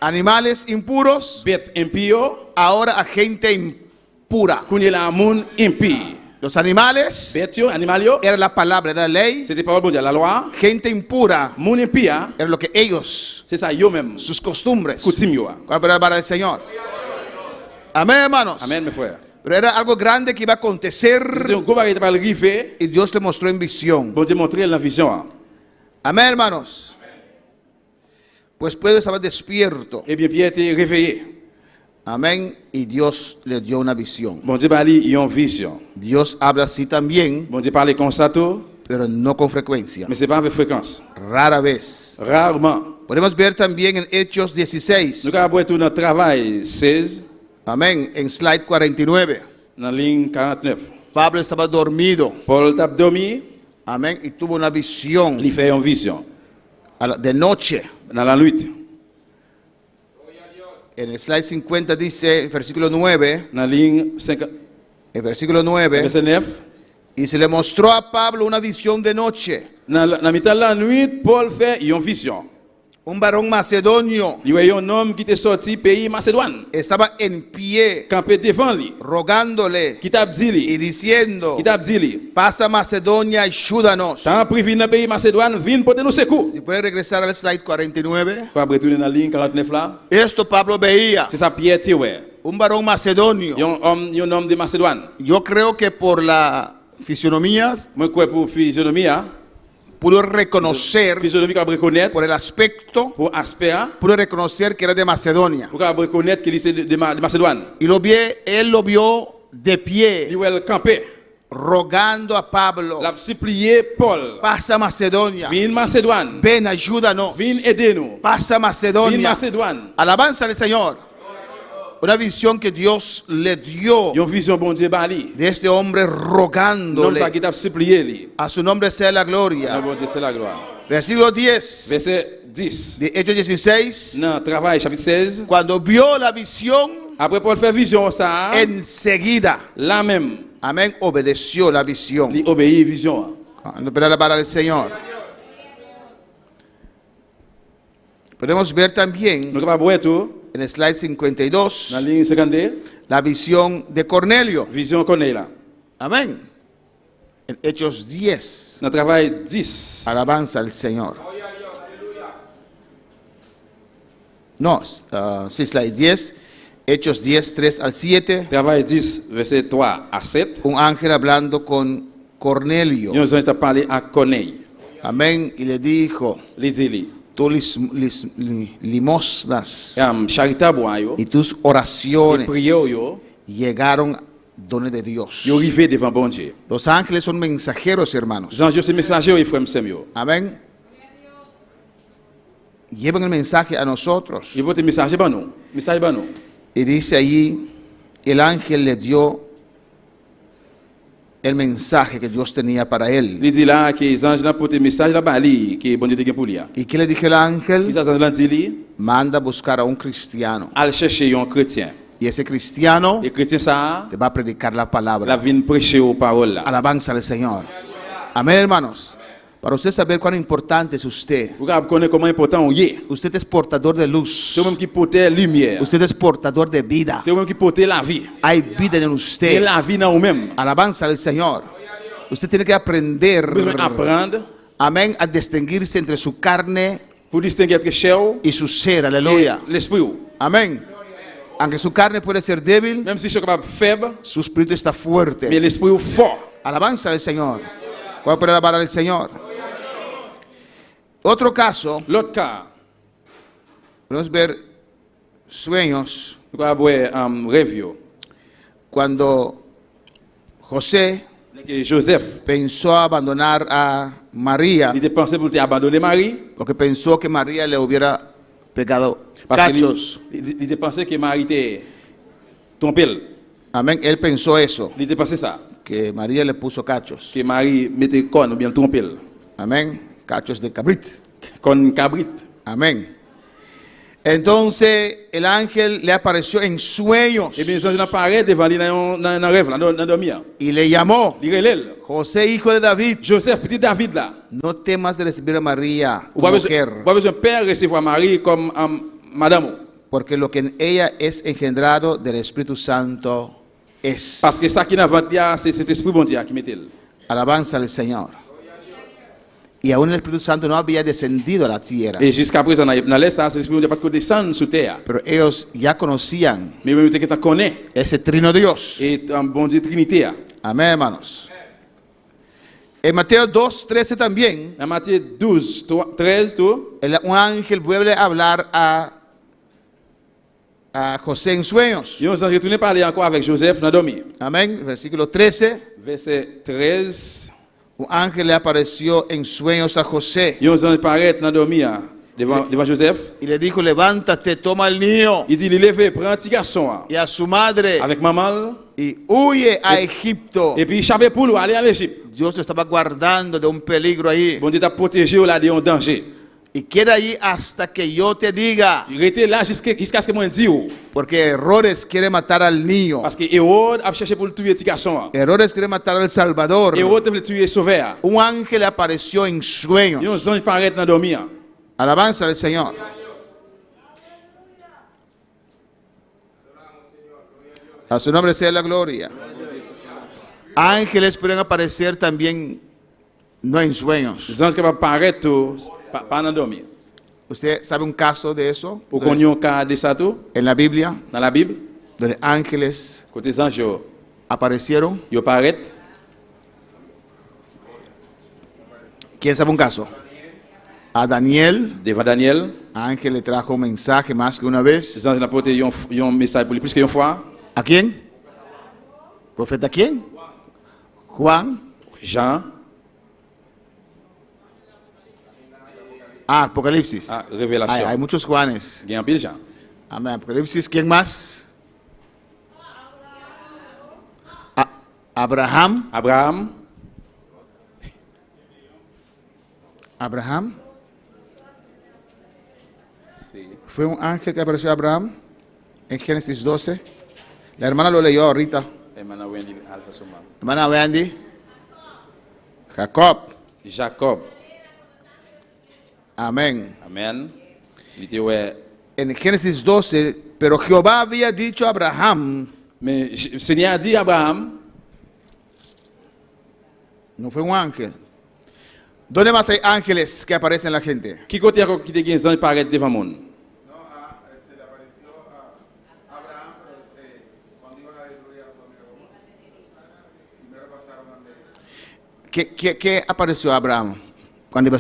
Animales impuros, Bête impio, ahora a gente impura. qu'on est la monde impie. Los animales Bête yo, animal yo, era la palabra, era la ley. c'était parole bon Dieu, la loi. Gente impura Monde impie, era lo que ellos, c'est ça, yo même, sus costumbres. coutume yo. ¿Cuál era la palabra del Señor? Amén, hermanos. Amen, mes frères. Pero era algo grande que iba a acontecer C'est un gros bagage qui va arriver, y Dios le mostró en visión. bon Dieu montrer la vision. Amén, hermanos. Pues Pedro estaba despierto. Eh bien, Pierre était réveillé. Amén. Y Dios le dio una visión. Bon Dieu parle, il y a une vision. Dios habla así también, Bon Dieu parle comme ça tout, pero no con frecuencia. mais c'est pas avec fréquence. Rara vez. Rarement. Podemos ver también en Hechos 16. Nous avons tout dans le travail 16, Amén. En slide 49. dans la ligne 49. Pablo estaba dormido. Paul t'a dormi, Amén. Y tuvo una visión il fait une vision. de noche. Dans la nuit, En el slide 50 dice, versículo 9, dans la ligne 50, el versículo 9, verset 9, y se le mostró a Pablo una visión de noche. dans la mitad de la nuit, Paul fait une vision. Un varón macedonio Il y a un homme qui était sorti pays Macédoine, estaba en pie campé devant lui, rogándole qui t'a dit, y diciendo, qui t'a dit, pasa Macedonia, ayúdanos. t'as pris dans le pays Macédoine, viens pour nous secours. Si puede regresar al slide 49. Pour retourner dans la ligne 49 là, Esto Pablo veía, c'est ça Pierre Théoué. un varón macedonio. Il y a un homme de Macédoine. Yo creo que por la fisionomía Moi, quoi pour physionomie, pudo reconocer, physionomie qu'on reconnaître, por el aspecto, pour aspect, pudo reconocer que era de Macedonia. pour qu'on reconnaître qu'il est de Macédoine. Y él lo vio de Il pie, va le camper, rogando a Pablo, l'a supplié Paul, pasa Macedonia, viens Macédoine, ven, ayúdanos, viens aider nous, pasa viens Macedonia. Macédoine. Alabanza al Señor. Una visión que Dios le dio Il y a une vision bon Dieu bali. de este hombre L'homme ça rogándole. qui t'a supplié lui. A su nombre sea la Ah, gloria. bon Dieu c'est la gloire. Versículo 10 Verset 10. de Hechos 16. Dans travail chapitre 16. Cuando vio la visión, Après Paul fait vision ça, enseguida, là même, amén, obedeció la visión. il obéit vision. Cuando espera la palabra del Señor. Podemos ver también Nous capable voir tout en el slide 52 dans la ligne 52, la visión de Cornelio. vision qu'on est là. Amén. En Hechos 10. Dans travail 10. Alabanza al Señor. No, sí, slide 10. Hechos 10, 3 al 7. Travail 10, verset 3 à 7. Un ángel hablando con Cornelio. Nous avons parlé à Corneille. Amén. Y le dijo, Il dit, tus limosnas charitable yo, y tus prière oraciones yo, llegaron donde de Dios. Yo arrivé devant bon Dieu. Los ángeles son mensajeros, hermanos. Les anges, c'est messager, et frères Samuel. Amén. Llevan el mensaje a nosotros. Ils vont te messager par nous. Message par nous. Y dice allí, el ángel le dio el mensaje que Dios tenía para él. Il dit là que les anges là pour te message là bali que bon Dieu te gen pour lui. ¿Y qué le dije al ángel? Ils anges là dit lui, Manda a buscar a un cristiano. al chercher un chrétien. Y ese cristiano Et chrétien ça, te va a predicar la la palabra. vient prêcher aux paroles là. Alabanza al Señor. Amén, hermanos. Para usted saber cuán importante es usted. Vous connaissez comment important on est. Usted es portador de luz. C'est même qui porte lumière. Usted es portador de vida. C'est même qui porte la vie. Hay vida en Et usted. la vie dans vous-même. Alabanza al Señor. Usted tiene que aprender, Vous devez apprendre amén, a distinguirse entre su carne pour distinguer entre chair y su ser. et Aleluya. l'esprit. Amén. Aunque su carne puede ser débil, Même si je suis capable faible, su espíritu está fuerte. mais l'esprit est fort. Alabanza al Señor. ¿Cuál puede alabar al Señor? Otro caso, L'autre cas, podemos ver sueños nous allons voir rêve. cuando José Que Joseph, pensó abandonar a María il était pensé pour abandonner Marie porque pensó que María le hubiera pegado parce cachos. qu'il était pensé que Marie était trompée. Amén. Él pensó eso, Il était pensé ça, que María le puso cachos. que Marie mettait corne ou bien trompée. Amén. Cachos de cabrit. Con cabrit. Amén. Entonces el ángel le apareció en sueños Et bien, les anges apparaissent devant lui dans un rêve, dans dormir. y le llamó: Il relève. José, hijo de David, Joseph, petit David là. no temas de recibir a María, tu Vous avez mujer, besoin de père recevoir Marie comme madame. porque lo que en ella es engendrado del Espíritu Santo es. Parce que ça qui n'a pas dit, c'est cet esprit bon Dieu qui met elle. Alabanza al Señor. Y aún el Espíritu Santo no había descendido a la tierra, Et jusqu'à présent, dans l'Est, cet esprit bon Dieu n'a pas descendre sur terre. pero ellos ya conocían Mais même que tu connais. ese trino Dios. Et un bon Dieu Trinité. Amén, hermanos. En Mateo 2:13 también, Dans Matthieu 12, 13, tout, un ángel vuelve a hablar a José en sueños. ils ont retourné parler encore avec Joseph dans dormir. Amén. Versículo 13. Verset 13. Un ángel le apareció en sueños a José Ils ont apparaît dans dormir devant Joseph. y le dijo: levántate, toma al niño Il dit, il levé, prends un petit garçon y a su madre avec maman. y huye a Egipto. Et puis il échappait pour lui aller en Égypte. Dios estaba guardando de un peligro ahí. Bon Dieu t'a protégé là de un danger. Y queda ahí hasta que yo te diga, Il était là jusqu'à ce que moi dise. porque Herodes quiere matar al niño. Parce que Hérode a cherché pour le tuer petit garçon. Herodes quiere matar al Salvador. Hérode voulait tuer Sauveur. Un ángel apareció en sueños. Ils ont apparaît dans dormir. Alabanza al Señor. A su nombre sea la gloria. Ángeles pueden aparecer también no en sueños. Les anges qui apparaissent pas dans dormir. ¿Usted sabe un caso de eso? Ou qu'on y a un cas de ça tout En la Biblia, dans la Bible. donde ángeles Côté les anges, aparecieron. ils apparaissent. ¿Quién sabe un caso? A Daniel, Devant Daniel, ángel le trajo un mensaje más que una vez. les anges ont apporté un message pour lui plus qu'une fois. ¿A quién? ¿Profeta quién? Juan. Jean, Apocalipsis. Révélation. Hay muchos Juanes. Il y a un pile Jean. Amén. Apocalipsis, ¿quién más? Abraham. Abraham, Abraham. Fue un ángel que apareció a Abraham en Génesis 12. La hermana lo leyó ahorita. hermana Wendy Alpha Soma. Hermana Wendy. Jacob. Jacob, Amén. amen. Il était ouais. En Génesis 12, pero Jehová había dicho a Abraham, Mais le Seigneur a dit à Abraham, no fue un ángel. ¿Dónde más hay ángeles que aparecen la gente? qui côté encore qui te gagne anges paraît devant le monde. Se le apareció a Abraham, pero cuando iban a destruir a Sodoma y Gomorra, primero pasaron ante. ¿Qué apareció a Abraham cuando iba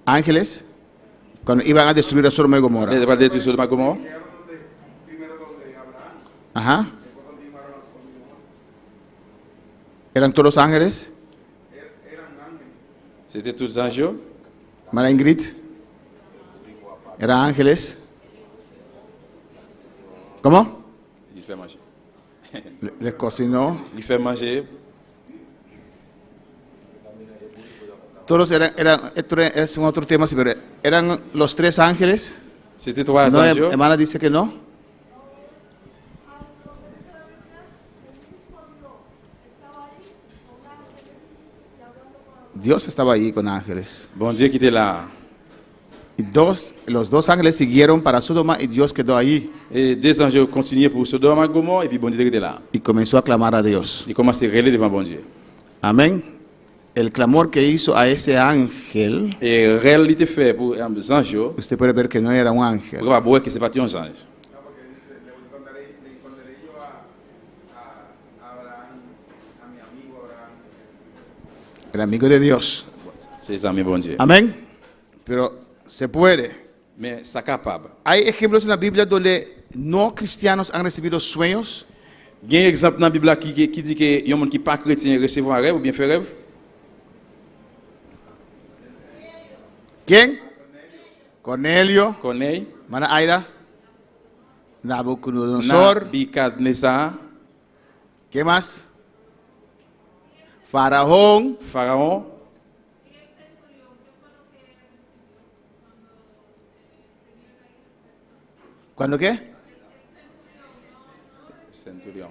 ángeles? Cuando iban a destruir a Sodoma y Gomorra. Il va détruire Sodome et Gomorrhe. Ajá. ¿Eran todos ángeles? C'était tous anges. María Ingrid. ¿Eran ángeles? ¿Cómo? Il fait manger. Les cocinó. Il fait manger. Todos esto es un otro tema, sí, pero ¿eran los tres ángeles? C'était trois No, anges. hermana dice que no. Dios estaba ahí con ángeles. Bon Dieu qui était là. Y los dos ángeles siguieron para Sodoma y Dios quedó ahí Et deux anges continuaient pour Sodome et Gomorrhe, et puis bon Dieu était là. y comenzó a clamar a Dios. Il commençait à râler devant bon Dieu. Amén. El clamor que hizo a ese ángel, Et râle il était fait pour les anges, usted puede ver que no era un ángel. pour voir que c'est pas un ange. El amigo de Dios. C'est les amis bon Dieu. Amén. Pero se puede. Mais c'est capable. Hay ejemplos en la Biblia donde no cristianos han recibido sueños. Il y a un exemple dans la Bible qui dit que y a un monde qui pas chrétien recevoir un rêve ou bien fait rêve. ¿Quién? Cornelio, Corneille, hermana Aida, Nabucodonosor, Nabucodonosor, ¿qué más? Faraón, Pharaon, ¿cuándo qué? Centurión.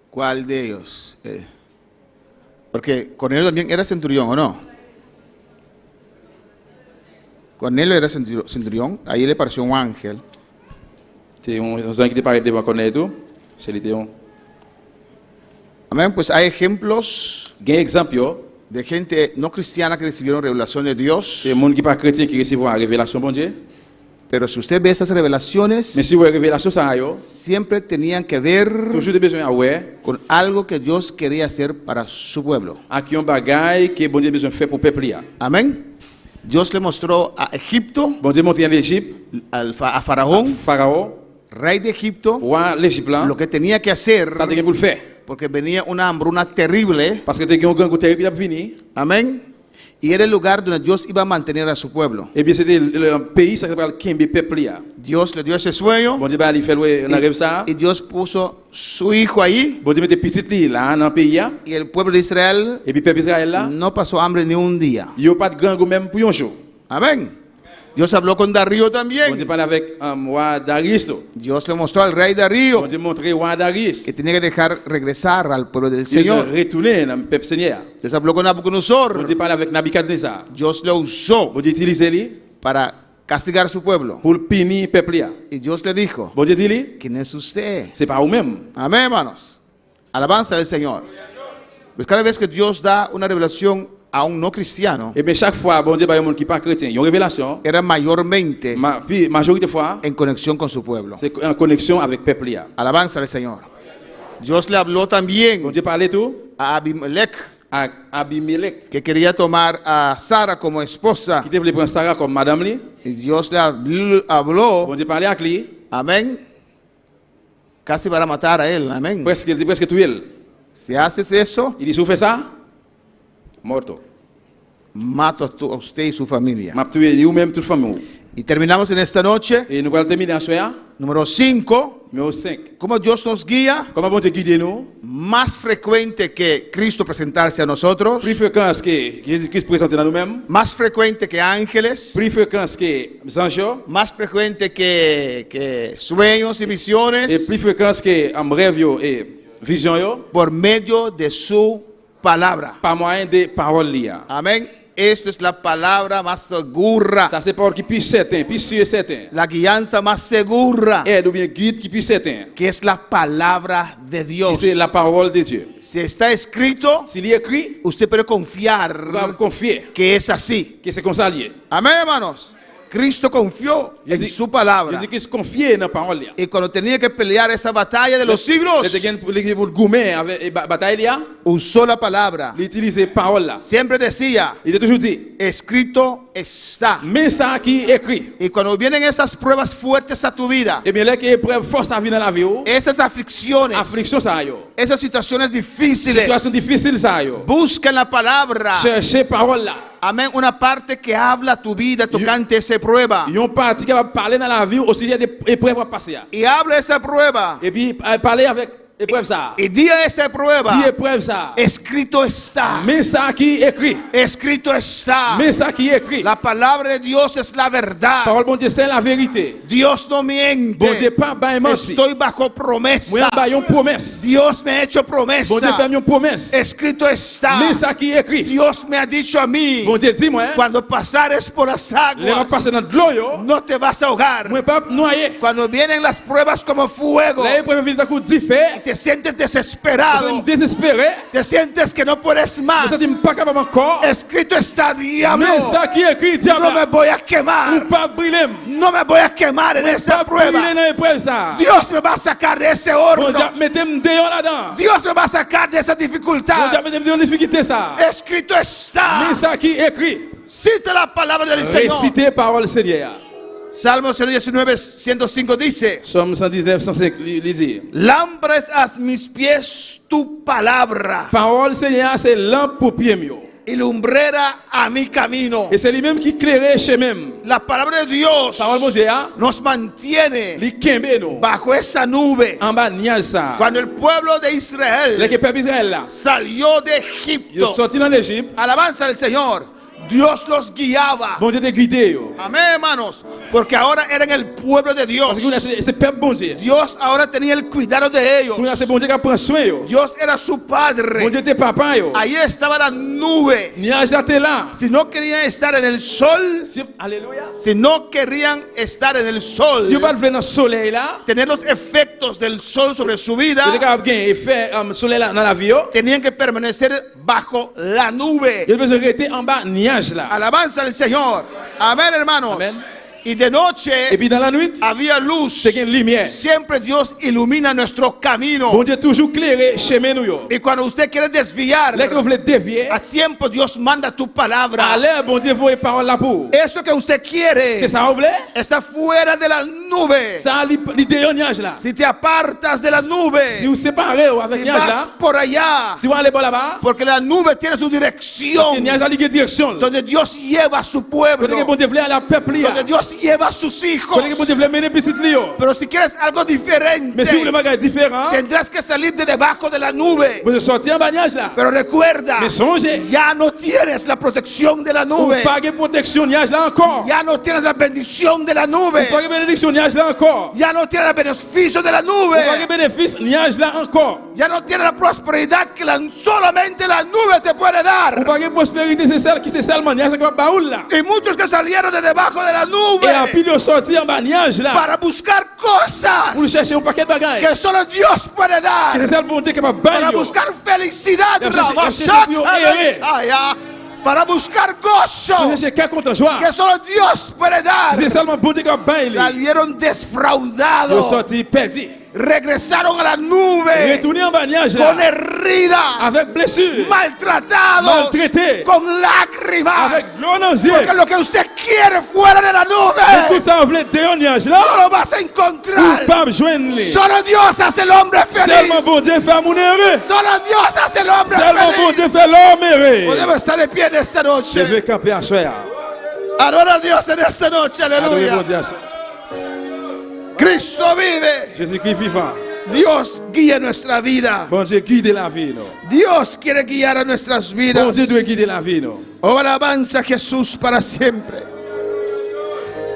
¿Cuál de ellos? Porque Cornelio también era centurión, ¿o no? Cornelio era centurión, ahí le pareció un ángel. C'est un ange qui te paraît devant Corneille tout. C'est l'idéon. Amén, pues hay ejemplos Il y a un exemple, yo. de gente no cristiana que recibieron revelación de Dios. C'est un monde qui pas chrétien qui recevoir une révélation bon Dieu. Pero si usted ve esas Mais revelaciones, si vous avez une révélation ça yo, siempre tenían que ver toujours des besoins à ouais, con algo que Dios quería hacer para su pueblo. à qui un bagaille que bon Dieu besoin faire pour peuple là. Amén. Dios le mostró a Egipto, Bon Dieu monté en Égypte, a Faraón, Pharaon, rey de Egipto, roi l'Égypte là, lo que tenía que hacer, ça te pour le faire. porque venía una hambruna terrible. Parce que tu as un grand terrible à venir. Amén. Y era el lugar donde Dios iba a mantener a su pueblo. Et bien c'était le pays ça s'appelle Kimbe peuple là. Dios le dio ese sueño Bon Dieu va aller faire un rêve ça. y Dios puso su hijo ahí. Bon Dieu mettait petit là dans le pays là. Y el pueblo de Israel Et puis peuple Israël là, no pasó hambre ni un día. il y a pas de grand goût même pour un jour. Amén. Dios habló con Darío Bon también. Dieu parlait avec roi Darius. Dios le mostró al rey Darío Bon Dieu montrait roi Darius. que tenía que dejar regresar al pueblo del Il Señor. retourné dans le peuple Seigneur. Dios habló con Bon Nabucodonosor. Dieu parlait avec Nabucodonosor. Dios lo usó Bon Dieu utilisait lui para castigar a su pueblo. pour punir le peuple là. Y Dios le dijo, Bon Dieu dit lui, ¿quién es usted? c'est pas vous-même. Amén, hermanos. Alabanza del Señor. Pues cada vez que Dios da una revelación a un no cristiano, Et bien chaque fois bon Dieu va un monde qui pas chrétien, il y a une révélation. era mayormente Puis majorité fois, en conexión con su pueblo. c'est en connexion avec le peuple là. Alabanza del Señor. Dios le habló también Bon Dieu parlait tout a Abimelech, à Abimelech que quería tomar a Sara como esposa. qui devait prendre Sarah comme madame lui. Y Dios le habló, Bon Dieu parlait avec lui, amén, casi para matar a él, amén. presque tué elle. Si haces eso, Il dit, si vous faites ça, morto. mato a usted y su familia. M'a tué vous-même toute famille. Y terminamos en esta noche, Et nous allons terminer en soir, número 5, numéro 5. cómo Dios nos guía, Comment bon Dieu guide nous? más frecuente que Cristo presentarse a nosotros, Plus fréquence que Jésus-Christ présente dans nous-mêmes, más frecuente que ángeles, plus fréquence que les anges, más frecuente que sueños y et visiones, plus fréquence que rêve yo et vision yo, por medio de su palabra. par moyen de paroles liées. Amén. Esto es la palabra más segura, Ça c'est parole qui plus certain, plus sûr et certain. la guianza más segura, Aide ou bien guide qui plus certain. que es la palabra de Et Dios. c'est la parole de Dieu. Si está escrito, S'il est écrit, usted puede on va confiar confier que es así. que c'est comme ça lié. Amén, hermanos. Cristo confió en Jésus- su palabra. Jésus-Christ confiait dans la parole. Y cuando tenía que pelear esa batalla de los siglos, Pour le goumer avec la bataille, usó la palabra. il utilisait parole là. Siempre decía, Il a toujours dit, escrito está. mais ça qui est écrit. Y cuando vienen esas pruebas fuertes a tu vida, Et bien là qui épreuve force à venir dans la vie, esas aflicciones, affliction ça yo. esas situaciones difíciles, Situation difficile ça yo. busca en la palabra. Chercher parole là. Amén. Una parte que habla tu vida tocante esa prueba. Ils ont parti qui va parler dans la vie au sujet des épreuves à passer. Y habla esa prueba. Et puis parler avec épreuve ça. Y di a esa prueba, Qui épreuve ça. escrito está. Mais ça qui est écrit. Escrito está. Mais ça qui est écrit. La palabra de Dios es la verdad. Parole bon Dieu c'est la vérité. Dios no miente. Bon Dieu pas bail menti. Estoy bajo Moi promesa. ba une promesse. Dios me ha hecho Bon Dieu promesa. fait une promesse. Escrito está. Mais ça qui est écrit. Dios me ha dicho a mí, Bon Dieu dit moi, cuando pasares por las les va aguas, passer dans de l'eau yo. no te vas a ahogar. Moi pas noyer. Cuando vienen las pruebas como fuego, Les épreuves viennent d'un coup d'effet. te sientes Je suis desesperado, désespéré. te sientes que no puedes más. Je suis pas capable encore. Escrito está, diablo, Mais ça qui est écrit, no me diable. voy a quemar, Ou pas brûler. no me voy a quemar en esa Pas brûler prueba. dans l'épreuve ça. Dios me va a sacar de ese Bon horno. Dieu mettez-moi dehors là-dedans. Dios me va a sacar de esa Bon Dieu dificultad. mettez-moi dans difficulté ça. Escrito está. Mais ça qui est écrit. Cita la palabra del Señor. Récitez parole Seigneur. Salmo 119, 105 dice: Somme 119, 105, il dit. lámpara es a mis pies tu palabra Parole Seigneur, c'est lampe pour pied mieux. y lumbrera a mi camino. Et c'est lui-même qui éclaire chez même. La palabra de Dios Parole mon Dieu, nos mantiene li kembe nous. bajo esa nube. En bas niage ça. Cuando el pueblo de Les Israel que peuple Israël là. salió de Ils Egipto, sorti dans l'Égypte. alabanza al Señor, Dios los guiaba. Bon Dieu te guidé yo. Amén, hermanos, porque ahora eran el pueblo de Dios. Parce que c'est peuple bon Dieu. Dios ahora tenía el cuidado de ellos. Pour c'est bon Dieu qui prend soin yo. Dios era su Bon padre. Dieu te papa yo. Ahí estaba la nube. Niage là t'es là. Si no querían estar en el sol, Alléluia. si no querían estar en el sol, Si vous pas venir dans le soleil là, tener los efectos del sol sobre su vida, vous avez bien effet soleil là dans la vie yo. tenían que permanecer bajo la nube. Il besoin rester en bas niage là. Alabanza al Señor. Amén, hermanos. Amén. Y de Et noche puis dans la nuit, había luz. c'est une lumière. Siempre Dios ilumina nuestro camino. Bon Dieu toujours clairer chemin nous yo. Y cuando usted quiere desviar, Là que vous voulez dévier, a tiempo Dios manda tu palabra. allez bon Dieu vous parole là pour. Eso que usted quiere C'est ça vous voulez? está fuera de la nube. Ça l'idée niage là. Si te apartas de la Si nube, vous séparez avec si niage vas là, por allá, si vous allez par là-bas, porque la nube tiene su parce que dirección, niage là ligue direction. donde Dios lleva a su Peut-être que pueblo, bon Dieu voulait aller à peuple là. donde Dios lleva a sus hijos. Peut-être que bon Dieu voulait mener petit Léo. Pero si quieres algo diferente, Mais si vous voulez bagage différent, tendrás que salir de debajo de la nube. vous sortez en bagnage là. Pero recuerda, Mais songez, ya no tienes la protección de la vous nube, pas de protection niage là encore. ya no tienes la bendición de la Vous nube, pas de bénédiction niage là encore. ya no tienes el beneficio de la Vous pas de nube, bénéfice niage là encore. ya no tienes la prosperidad que solamente la nube te puede Vous dar. pas de prospérité c'est celle qui c'est seulement niage là baoul là. Y muchos que salieron de debajo de la Et nube en plus de sortir en bagnage là, para buscar pour cosas chercher un paquet de bagages. que solo Dios puede C'est dar, ça le bon Dieu qui va para bailler. buscar felicidad, Ya para buscar Pour gozo chercher quel contre joie. que solo Dios puede dar. C'est seulement bon Dieu qui va bailler. Salieron Vous desfraudados, sortir perdu. regresaron a la nube Retourner en bagnage con là. heridas, Avec blessure. maltratados, Maltraité. con Avec lágrimas. l'eau dans les yeux. Porque lo que usted quiere fuera de la Mais tout nube ça, vous voulez dehors niage no là. lo vas a Vous encontrar. pas joindre les. Solo Dios hace el hombre Seulement bon feliz. Dieu fait mon heureux. Solo Dios hace el hombre Seulement bon feliz. Dieu fait l'homme heureux. Podemos estar de pie en esta Je noche. vais camper à soir. Adora a Dios en esta noche. Adorez bon Aleluya. Dieu à soir. Cristo vive. Jésus-Christ vivant. Dios guía nuestra vida. Bon Dieu guide la vie. Non? Dios quiere guiar a nuestras Bon vidas. Dieu doit guider la vie. Non? Oh, alabanza a Jesús para siempre.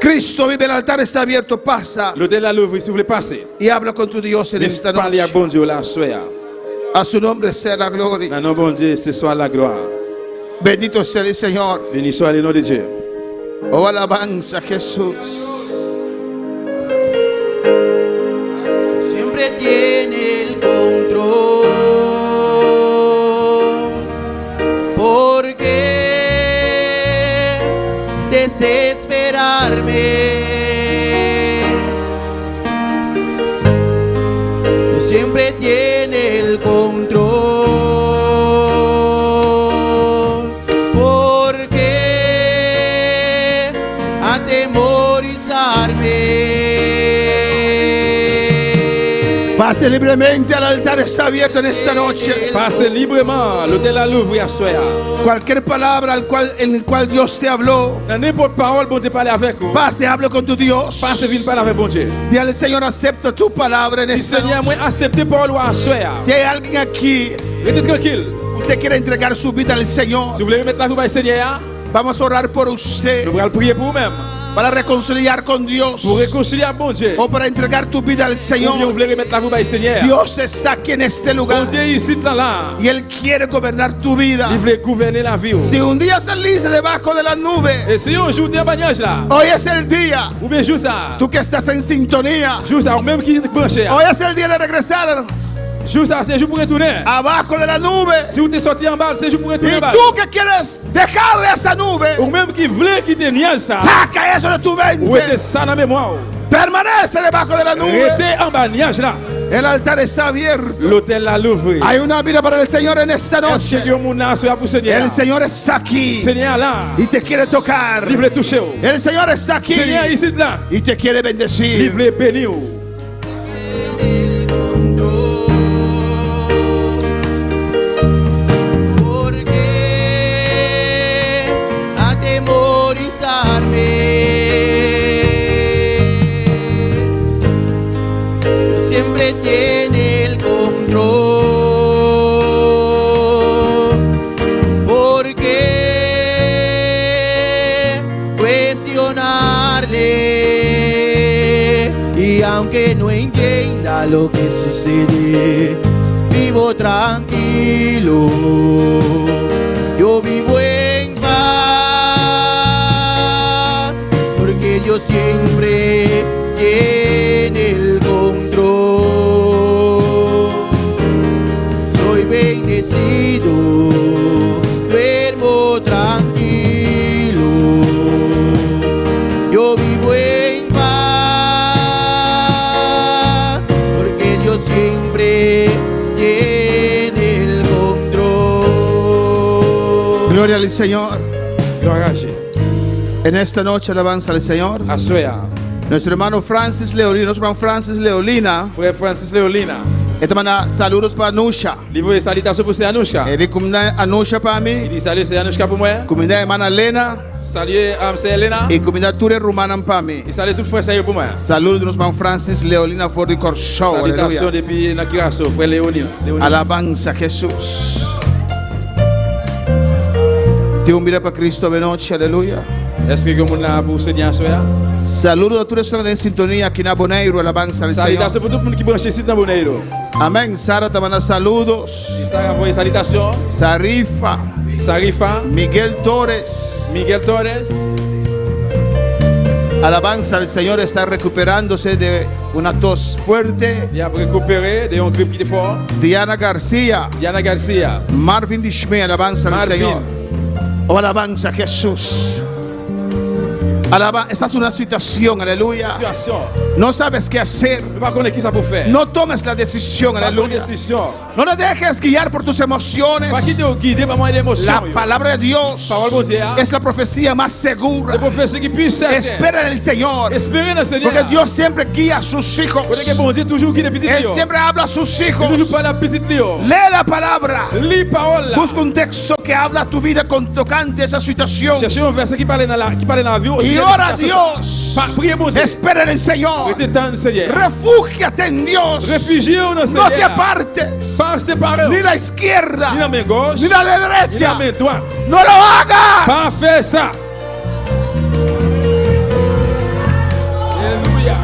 Cristo vive, el altar está abierto. Pasa L'hôtel à l'ouvre, si vous voulez passer. y habla con tu Dios en esta Parlez à noche. bon Dieu là, soir. A su nombre sea la gloria. Dans le nom bon Dieu, ce soit la gloire. Bendito sea el Señor. Béni soit le nom de Dieu. Oh, alabanza a Jesús. Siempre tiene el control, porque desesperarme. Siempre tiene el control. ¿Por qué atemorizarme? Pase libremente, al altar está abierto en esta noche. Passez librement. L'hôtel a l'ouvrir à soi. Cualquier palabra en el cual Dios te habló, Dans n'importe parole, bon Dieu parle avec vous. pase, hable con tu Dios. Passez, viens parler avec bon Dieu. Dile al Señor, acepto tu palabra en Si esta Seigneur, noche. moi, acceptez parole à soi. Si hay alguien aquí, Restez tranquille. usted quiere entregar su vida al Señor, Si vous voulez remettre la vie au Seigneur, vamos a orar por usted nous allons prier pour vous-même. para reconciliar con Dios Pour réconcilier à bon Dieu. o para entregar tu vida al Ou bien vous Señor. voulez remettre la vie au Seigneur. Dios está aquí en este Bon lugar Dieu ici, là. y Él quiere gobernar tu vida. Il voulait gouverner la vie. Si un día saliste debajo de las nubes, Et si on joue des bagnages là, hoy es el día. ou bien joue ça, Tú que estás en sintonía, joue ça, ou même qui est branché, hoy es el día de regresar joue ça, c'est jour pour retourner. abajo de la nube. Si vous êtes sorti en bas, c'est jour pour Y retourner en bas. tú que quieres dejarle esa nube, Ou même qui voulait quitter niage ça, saca eso de tu ou était mente. ça dans la mémoire. Permanece debajo de la nube. Restez en bas niage là. El altar está abierto. L'hôtel là l'ouvrir. Hay una vida para el Señor en esta Est-ce noche. que mon âme soit pour Seigneur? El Señor está aquí Seigneur là, y te quiere tocar. il voulait toucher. El Señor está aquí Seigneur ici là, y te quiere il bendecir. voulait bénir. ¿Por qué atemorizarme? Siempre tiene el control. ¿Por qué cuestionarle? Y aunque no entienda lo que sucede, vivo tranquilo, yo vivo en paz, porque Dios siempre tiene el control. Soy bendecido, duermo tranquilo, yo vivo en paz, porque Dios siempre tiene el control. Gloria al Señor. Gloire à Dieu. En esta noche alabanza al Señor. À soi. Nuestro hermano Francis Leolina, nuestro hermano Francis Leolina, Frère Francis Leolina. esta manda saludos para Anusha. Il veut salutations pour Anouchka. Di comunidad Anusha para Il mí, dit salut, c'est Anouchka pour moi. comunidad hermana Elena Salut, c'est Elena. y comunidad Ture Rumana para mí. Il salue tout frère Sayo pour moi. Saludos de nuestro hermano Francis Leolina for the Show. Salutations Aleluya. depuis Nakiraso, frère Léonine. Alabanza a Jesús. Te un mira para Cristo de noche, aleluya. Est-ce que vous avez pour Seigneur soya? Saludos a todos los que están en sintonía aquí en Aboneiro, alabanza al Señor. Salutations pour tout le monde qui branche ici dans Boneiro. Amén. Sara te manda saludos. Il s'est envoyé salutations. Sarifa, Sarifa, Miguel Torres. Miguel Torres. Alabanza al Señor, está recuperándose de una tos fuerte. Il a récupéré de un grippe qui était fort. Diana García, Diana Garcia. Marvin Dishme, alabanza al Marvin. Señor. Oh, alabanza a Jesús. Esta es una situación, aleluya. Situation. No sabes qué hacer. Ne pas connaître qui ça pour faire. No tomes la decisión, Pas prendre aleluya. décision. No te dejes guiar por tus emociones. Pas quitter au guidé par moi d'émotion. La palabra de Dios Parole de Dieu. es la profecía más segura. Le professeur qui puisse être. Espera en el Señor. Espérez dans le Seigneur. Porque Dios siempre guía a sus hijos. Parce que bon Dieu toujours guide les petits Él lions. siempre habla a sus Il hijos. toujours parle à petits lions. Lee la palabra. Lis parole là. Busca un texto que habla a tu vida con tocante esa situación. Cherchez un verset qui parle dans la vie. Y ora a Dios. Priez mon Dieu. Espera en el Señor. Restez dans le Seigneur. Refúgiate en Dios. Réfugiez-vous dans le No te Seigneur. apartes. Pas séparés. Ni la izquierda. Ni la main gauche. Ni la Ni la derecha. main droite. No lo hagas. Pas faire ça. Alléluia.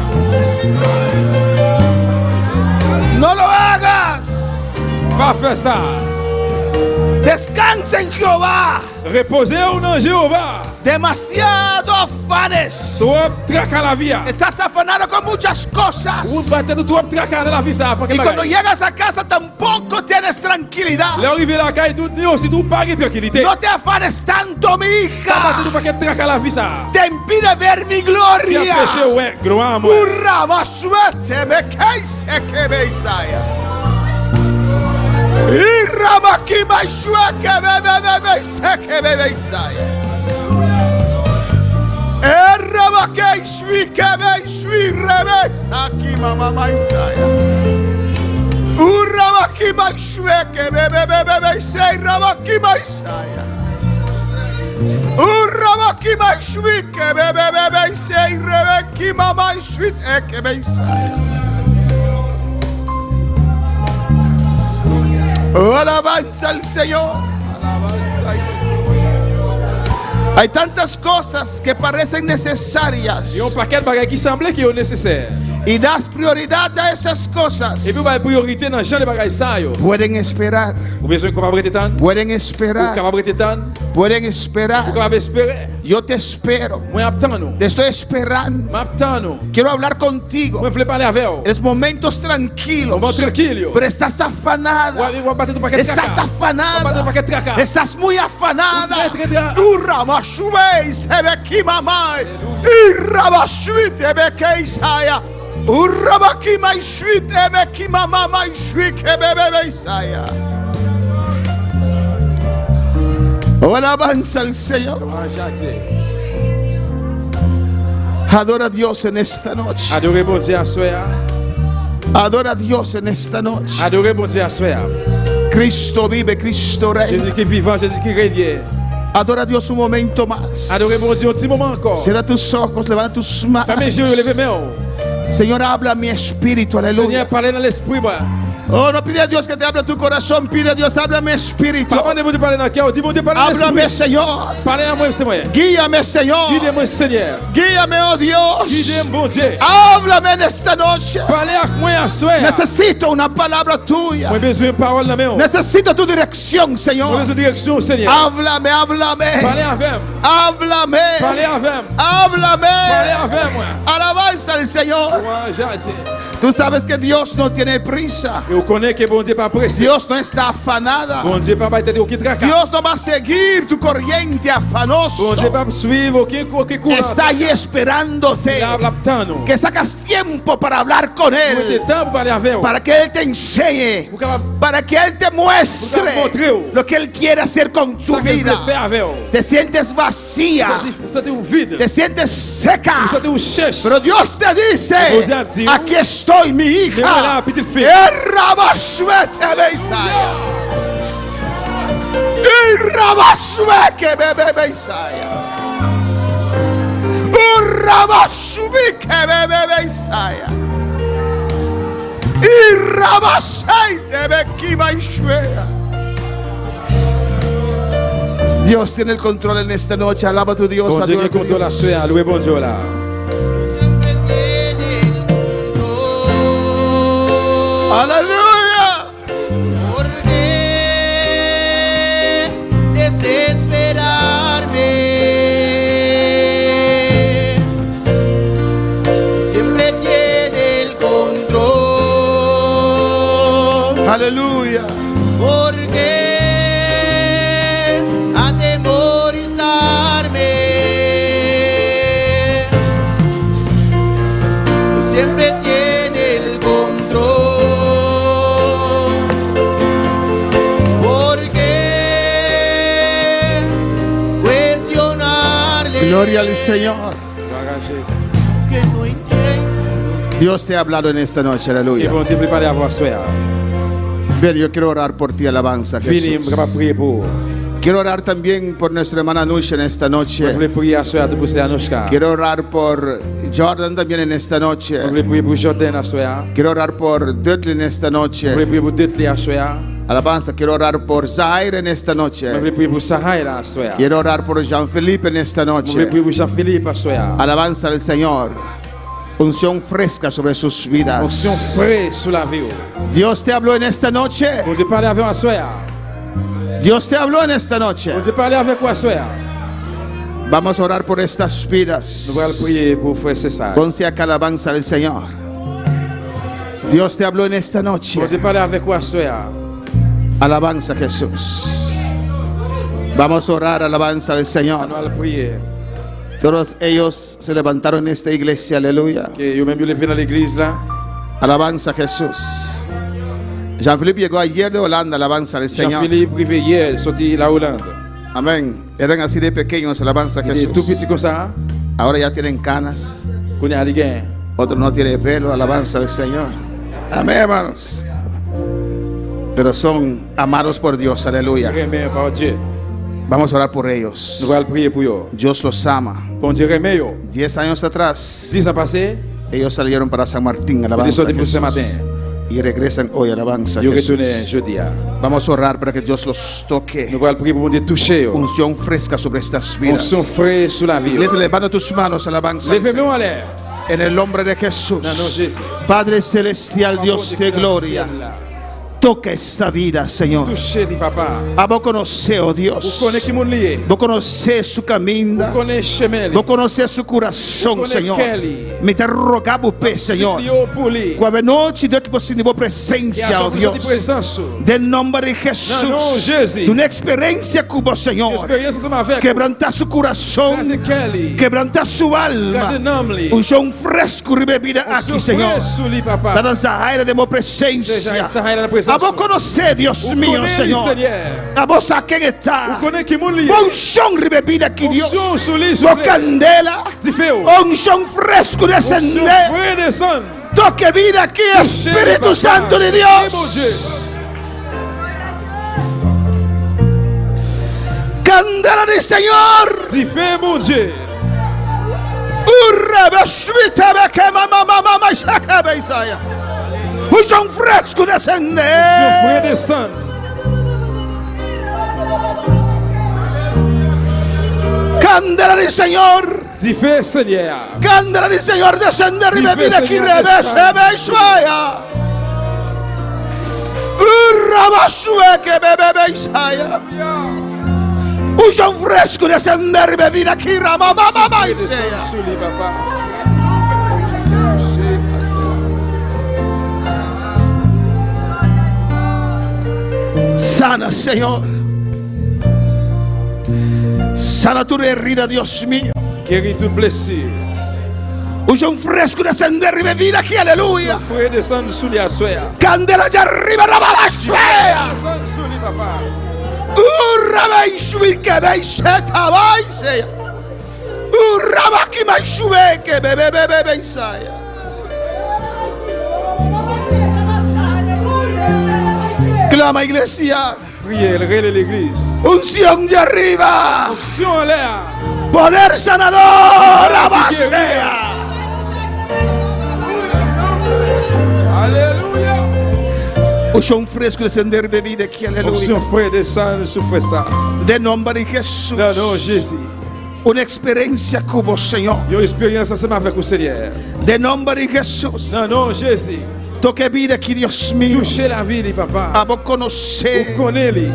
No lo hagas. Pas faire ça. Descansa en Jehová. Reposez-vous en Jéhovah. Demasiado afanes. Trop traka la vie. Estás afanado con muchas cosas. Ou batè nou trop traka dans la vie ça. Y cuando llegas a casa tampoco tienes tranquilidad. Là arrivé la caille tout ni aussi tout pas de tranquillité. No te afanes tanto, mi Batè hija. nou pas que traka la vie ça. Te impide ver mi Qui gloria. empêché ouais gloire moi. Urra basuete me caise que me Isaya. Irra makima shueke me se que me Isaya. Erra makei shui que me shui rebesa ki mama Isaya. Urra makima shueke me se rabakima Isaya. Urrabakima shui que me se rebeki mama shui que me Isaya. Alabanza al Señor. Hay tantas cosas que parecen necesarias Et on paquet de bagages qui semblait qui est nécessaire. y das prioridad a esas cosas. Et puis ba priorité dans genre de bagages ça yo. Pueden esperar, Ou besoin capable de temps. pueden Ou esperar, capable de temps. pueden Ou esperar. capable espérer. Yo te espero, Moi attends nous. te estoy esperando. M'attends nous. Quiero hablar contigo. Moi voulais parler avec vous. Es momentos tranquilos, Moment tranquille yo. pero estás afanada. Ou battre tout paquet de Estás traka. Ou battre tout afanada. paquet de traka. Estás muy afanada. Très, très, très. Tu ramashuei se ve ki mamai. Y rabashuite me que Isaya. Urrabaki mai shuite me ki mama mai shui que bebe Isaya. Alabanza al Señor. Adora a Dios en esta noche. Adorez bon Dieu à soir. Adora a Dios en esta noche. Adorez bon Dieu à soir. Cristo vive, Cristo reina. Jésus qui est vivant, Jésus qui règne. Adora a Dios un momento más. Adorez bon Dieu un petit moment encore. Cierra tus ojos, levanta tus manos. Fermez les yeux, levez les mains. Señor, habla a mi espíritu, aleluya. Seigneur, parlez dans l'esprit moi. Oh, no pide a Dios que te hable tu corazón, pide a Dios, habla a mi espíritu. Pas de bon Dieu parler dans le cœur, dis bon Dieu parler dans Háblame, l'esprit. Señor. Parlez à moi, Seigneur. Guíame, Señor. Guidez-moi, Seigneur. Guíame, oh Dios. Guidez-moi, bon Dieu. Háblame en esta noche. Parlez avec moi à soir. Necesito una palabra tuya. Moi besoin de parole dans mes mains. Necesito tu dirección, Moi Señor. besoin de direction, Seigneur. Háblame, háblame. Parlez avec moi. Háblame. Parlez avec moi. Háblame. Parlez avec moi. Alabanza al Señor. Moi, j'ai dit. Tú sabes que Dios no tiene prisa. Et vous connaissez que bon Dieu pas pressé. Dios no está afanada. Bon Dieu pas battre aucun tracas. Dios no va a seguir tu corriente afanoso. Bon Dieu pas suivre aucun courant. Está ahí esperándote. Il a l'abtano. Que sacas tiempo para hablar con Vous Él. avez temps pour parler avec vous. Para que Él te enseñe. Vous capable Para que Él te muestre lo que Él quiere hacer con tu ça que je vida. veux faire avec vous. Te sientes vacía. Vous sentez-vous vide. Te sientes seca. Vous sentez-vous cherche. Pero Dios te dice, Dios ya dijo, aquí estoy, mi hija. Voilà, petite fille. Errabashuete Beisaya. Errabashueke bebe Beisaya. Urrabashubike bebe Beisaya. Irrabaseite bekiba ishuea. Dios tiene el control en esta noche. Alaba a tu Dios. Bon Dieu adora a qui tu contrôle la Dios. soeur. Louez bon Dieu là. Aleluya. ¿Por qué desesperarme? Siempre tiene el control. Aleluya. ¿Por qué atemorizarme? Siempre tiene el control. ¿Por qué cuestionarle? Gloria al Señor. Que no entiendo. Dios te ha hablado en esta noche. Et Aleluya. bon Dieu préparez à vous soeur. Bien, yo quiero orar por ti. Alabanza, Fini, Jesús. je vais prier pour. Quiero orar también por nuestra hermana Nusha en esta Je noche. voulais prier à soeur de pousser Anushka. Quiero orar por Jordan también en esta Je noche. voulais prier pour Jordan à soeur. Quiero orar por Dudley en esta Je voulais noche. prier pour Dudley à soeur. Alabanza, quiero orar por Zaire en esta Je noche. voulais prier pour Sahara à soeur. Je Quiero orar por Jean-Philippe en esta voulais noche. prier pour Jean-Philippe à soeur. Alabanza al Señor. Unción fresca sobre sus vidas. Onction frais sous la vie. Dios te habló en esta noche. Bon Dieu parlez avec à soeur. Dios te habló en esta noche. Bon Dieu parlez avec quoi soeur. Vamos a orar por estas vidas. Nous allons prier pour frère César. Con esa alabanza del Señor. Dios te habló en esta noche. Vous parlez avec quoi soir? Alabanza a Jesús. Vamos a orar alabanza del Señor. Nous allons prier. Todos ellos se levantaron en esta iglesia, aleluya. Que yo même levé dans l'église là. Alabanza a Jesús. Jean-Philippe llegó ayer de Holanda, alabanza del Señor. Jean-Philippe privé hier, sorti la Hollande. Amén. Eran así de pequeños, alabanza a Il est Jesús. tout petit comme ça. Ahora ya tienen canas. Qu'on a des Otros no tienen pelo, alabanza del Señor. Amén, hermanos. Pero son amados por Dios, aleluya. Aimé par Dieu. Vamos a orar por ellos. Nous allons prier pour eux. Dios los ama. Bon Dieu aimé yo. 10 años atrás, 10 ans passés, ellos salieron para San Martín, ils alabanza sont a venus ce Jesús. matin. Y regresan hoy, alabanza a Yo Jesús. retourné jeudi. Vamos a orar para que Dios los toque. Nous allons prier pour Dieu toucher yo. Unción fresca sobre estas On vidas. son frère sur la vie. Iglesia, levanta tus manos, alabanza al Levez-nous Señor. en l'air. En el nombre de Jesús. Dans le nom de Jésus. Padre celestial, Dios de gloria, toca esta vida, Señor. Touchez les papa. A vos conocés, oh Vous Dios. connaissez qui mon lié. Vos conocés su camino. Vous connaissez chemin. Vos conocés su corazón, Vous Señor. connaissez Me te rogamos, Señor. pour lui. Quando noite Deus te possiamo Et à presença, son oh de Deus. présence. Del nome de Não, Jesus. Jesus. De uma experiência com o Senhor. Expérience sama avec. Quebrantar su coração. Grâce Kelly. Quebrantar sua alma. Grâce Namli. Um chão fresco e bebida aqui, Senhor. Sous lui Da papa. nossa área de uma presença. Ça na A présence. vos conhecer, Deus Vous meu, connaissez Senhor. Seigneur. A vos a quem Vous está. connaissez qui mon lié. Um chão de bebida aqui, Deus. Onction sous lui, Uma candela. Um chão fresco descender. Frère descend. Toque vida aqui, Espírito Santo de Deus. Candela do Senhor. Tu fais mon Dieu. Urra besvita beke mama shaka beisaya. O chão fresco Frère descender. descend. Candela do Senhor. Tu fais Seigneur. Candela do Senhor descender e bebida aqui Senhor, rebeshe beisaya. Urra besveke bebe beisaya. O chão fresco descender e bebida aqui mama beisaya. Sous lui papa. Sana, Senhor. Sana tu herida, Dios mío. Guéris toute blessure. Un chão fresco descender e bebida aqui, aleluia. Frère descend sous lui à soir. Candela de arriba, rababashea. Descend sous lui papa. Urrabaishui que beiseta baisea. Urrabaki maishui que bebe beisaya. Clama, iglesia. Priez, relais l'église. Unción de arriba. Onction en l'air. Poder sanador. Abashea. Alléluia. O chão fresco descender bebida aqui, aleluia. Onction frère descend sous frère ça. De nome de Jesus. Dans le nom de Jésus. Uma experiência com o Senhor. Une expérience ensemble avec le Seigneur. De nome de Jesus. Dans le nom de Jésus. Toque vida aqui, Deus meu. Touchez la vie, papa. A vos conhecer. Vous connaissez.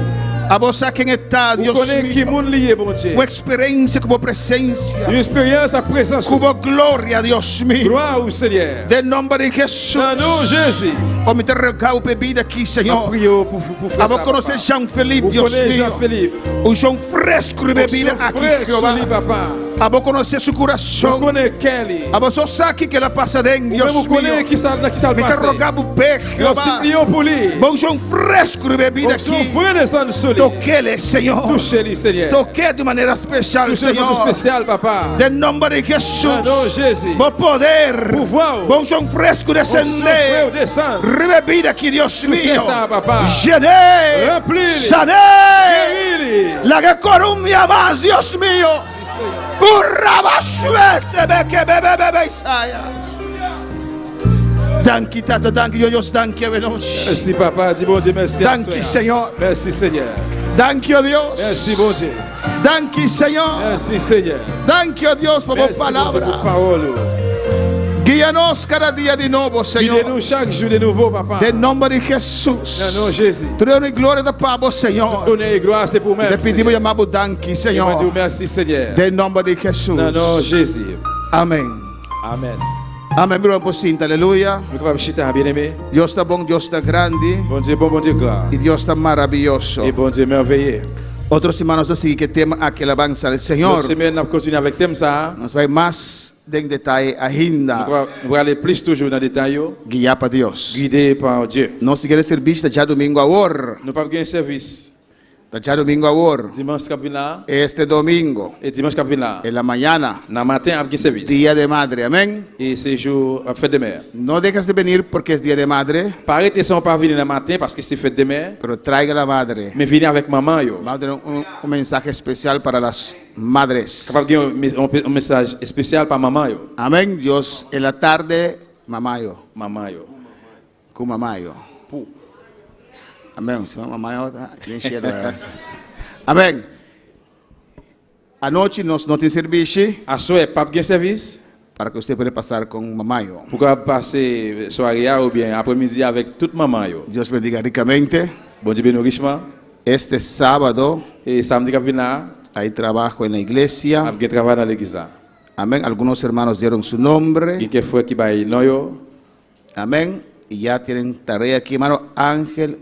A vos a quem está, Vous Deus connaissez qui meu. mon lié, bon Dieu. Uma experiência com a presença. Une expérience à présence. Com a glória, Deus meu. Gloire au Seigneur. De nome de Jesus. Dans le nom de Jésus. O me regal bebida aqui, On Senhor. prie pour A faire vos ça, conhecer papa. Jean-Philippe, Vous Deus connaissez meu. Jean-Philippe. O chão fresco de bebida Onction aqui, frère sous Jeová. lui, papa. A vos conhecer seu Vous coração. connaissez Kelly. A vos sabe que ela passa dentro, Deus Vous connaissez meu. qui ça Me passe. interrogava o pé, Nous Jeová. supplions pour lui. Bom chão fresco de bebida Onction aqui. frère descend sous lui. Toque-lhe, Senhor. Touchez-le, Seigneur. Toque de maneira especial, Touchez de façon Senhor. spéciale, papa. De nome de Jesus. Dans le nom de Jésus. Bom poder. Pouvoir. Bom chão fresco Onction frère descender. descend. Rebebida aqui, Deus Touchez meu. ça, papa. Genei. Remplis-le. Sanei. Guéris-le. La que corumia más, Dios mío. Urrabashuete beke bebe Isaya. Danke, Tata, danke, Dios, danke, veloce. Merci, papa. Dis bon Dieu, merci. à Danke, toi. Señor. Merci, Seigneur. Danke, oh Dios. Merci, bon Dieu. Danke, Señor. Merci, Seigneur. Danke, oh Dios, por Merci, vos bon Dieu, pour palabras. parole. Guíanos cada día de nuevo, Señor. Guidez-nous chaque jour de nouveau, papa. De nombre de Dans Jesús. le nom de Jésus. Trône y gloria de Pablo, Señor. Honneur et gloire, c'est pour moi. Te pedimos y llamamos Danki, Et moi, je Señor. vous remercie, Seigneur. De nombre de Jesús. Dans le nom de Jésus. Amén. Amen. Amén. Mira por cinta, aleluya. Nous sommes chita, bien-aimé. Dios está bon, Dios está grande Bon Dieu grand. y Dios está maravilloso. Et bon Dieu merveilleux. Otros hermanos así que tema aquí alabanza al Notre Señor. semaine, on continue avec thème ça. Nos va a ir más en detalle ainda. On va aller plus toujours dans les détails. Guía para Dios. Guidé par Dieu. No se quiere servir ya domingo ahora. Nous pas un service. Ya domingo ahora. Dimanche cap là. Este domingo, Et dimanche cap là. en la mañana, Dans matin, on a un service. Día de Madre. Amén. Et c'est jour fête de mère. No dejes de venir porque es Día de Madre, Pas arrêter sans pas venir le matin parce que c'est fête de mère. pero traiga la Madre. Mais venir avec maman yo. Vamos a tener un mensaje especial para las madres. Capable de un message spécial par maman yo. Amén. Dios, en la tarde, mamayo. Maman yo. Con mamayo. Amén. Si no, mamayo, bien chido, ¿verdad? Amén. Anoche no tiene servicio À soir, pas de service. para que usted pueda pasar con mamayo. Pourquoi passer soirée ou bien après-midi avec toute maman yo. Dios bendiga ricamente. Bon Dieu bénisse richement. Este sábado Et samedi cap là, hay trabajo en la iglesia. on travaille dans l'église là. Amén. Algunos hermanos dieron su nombre. Il y a frère qui baille non yo. Amén. Y ya tienen tarea aquí, hermano Ángel.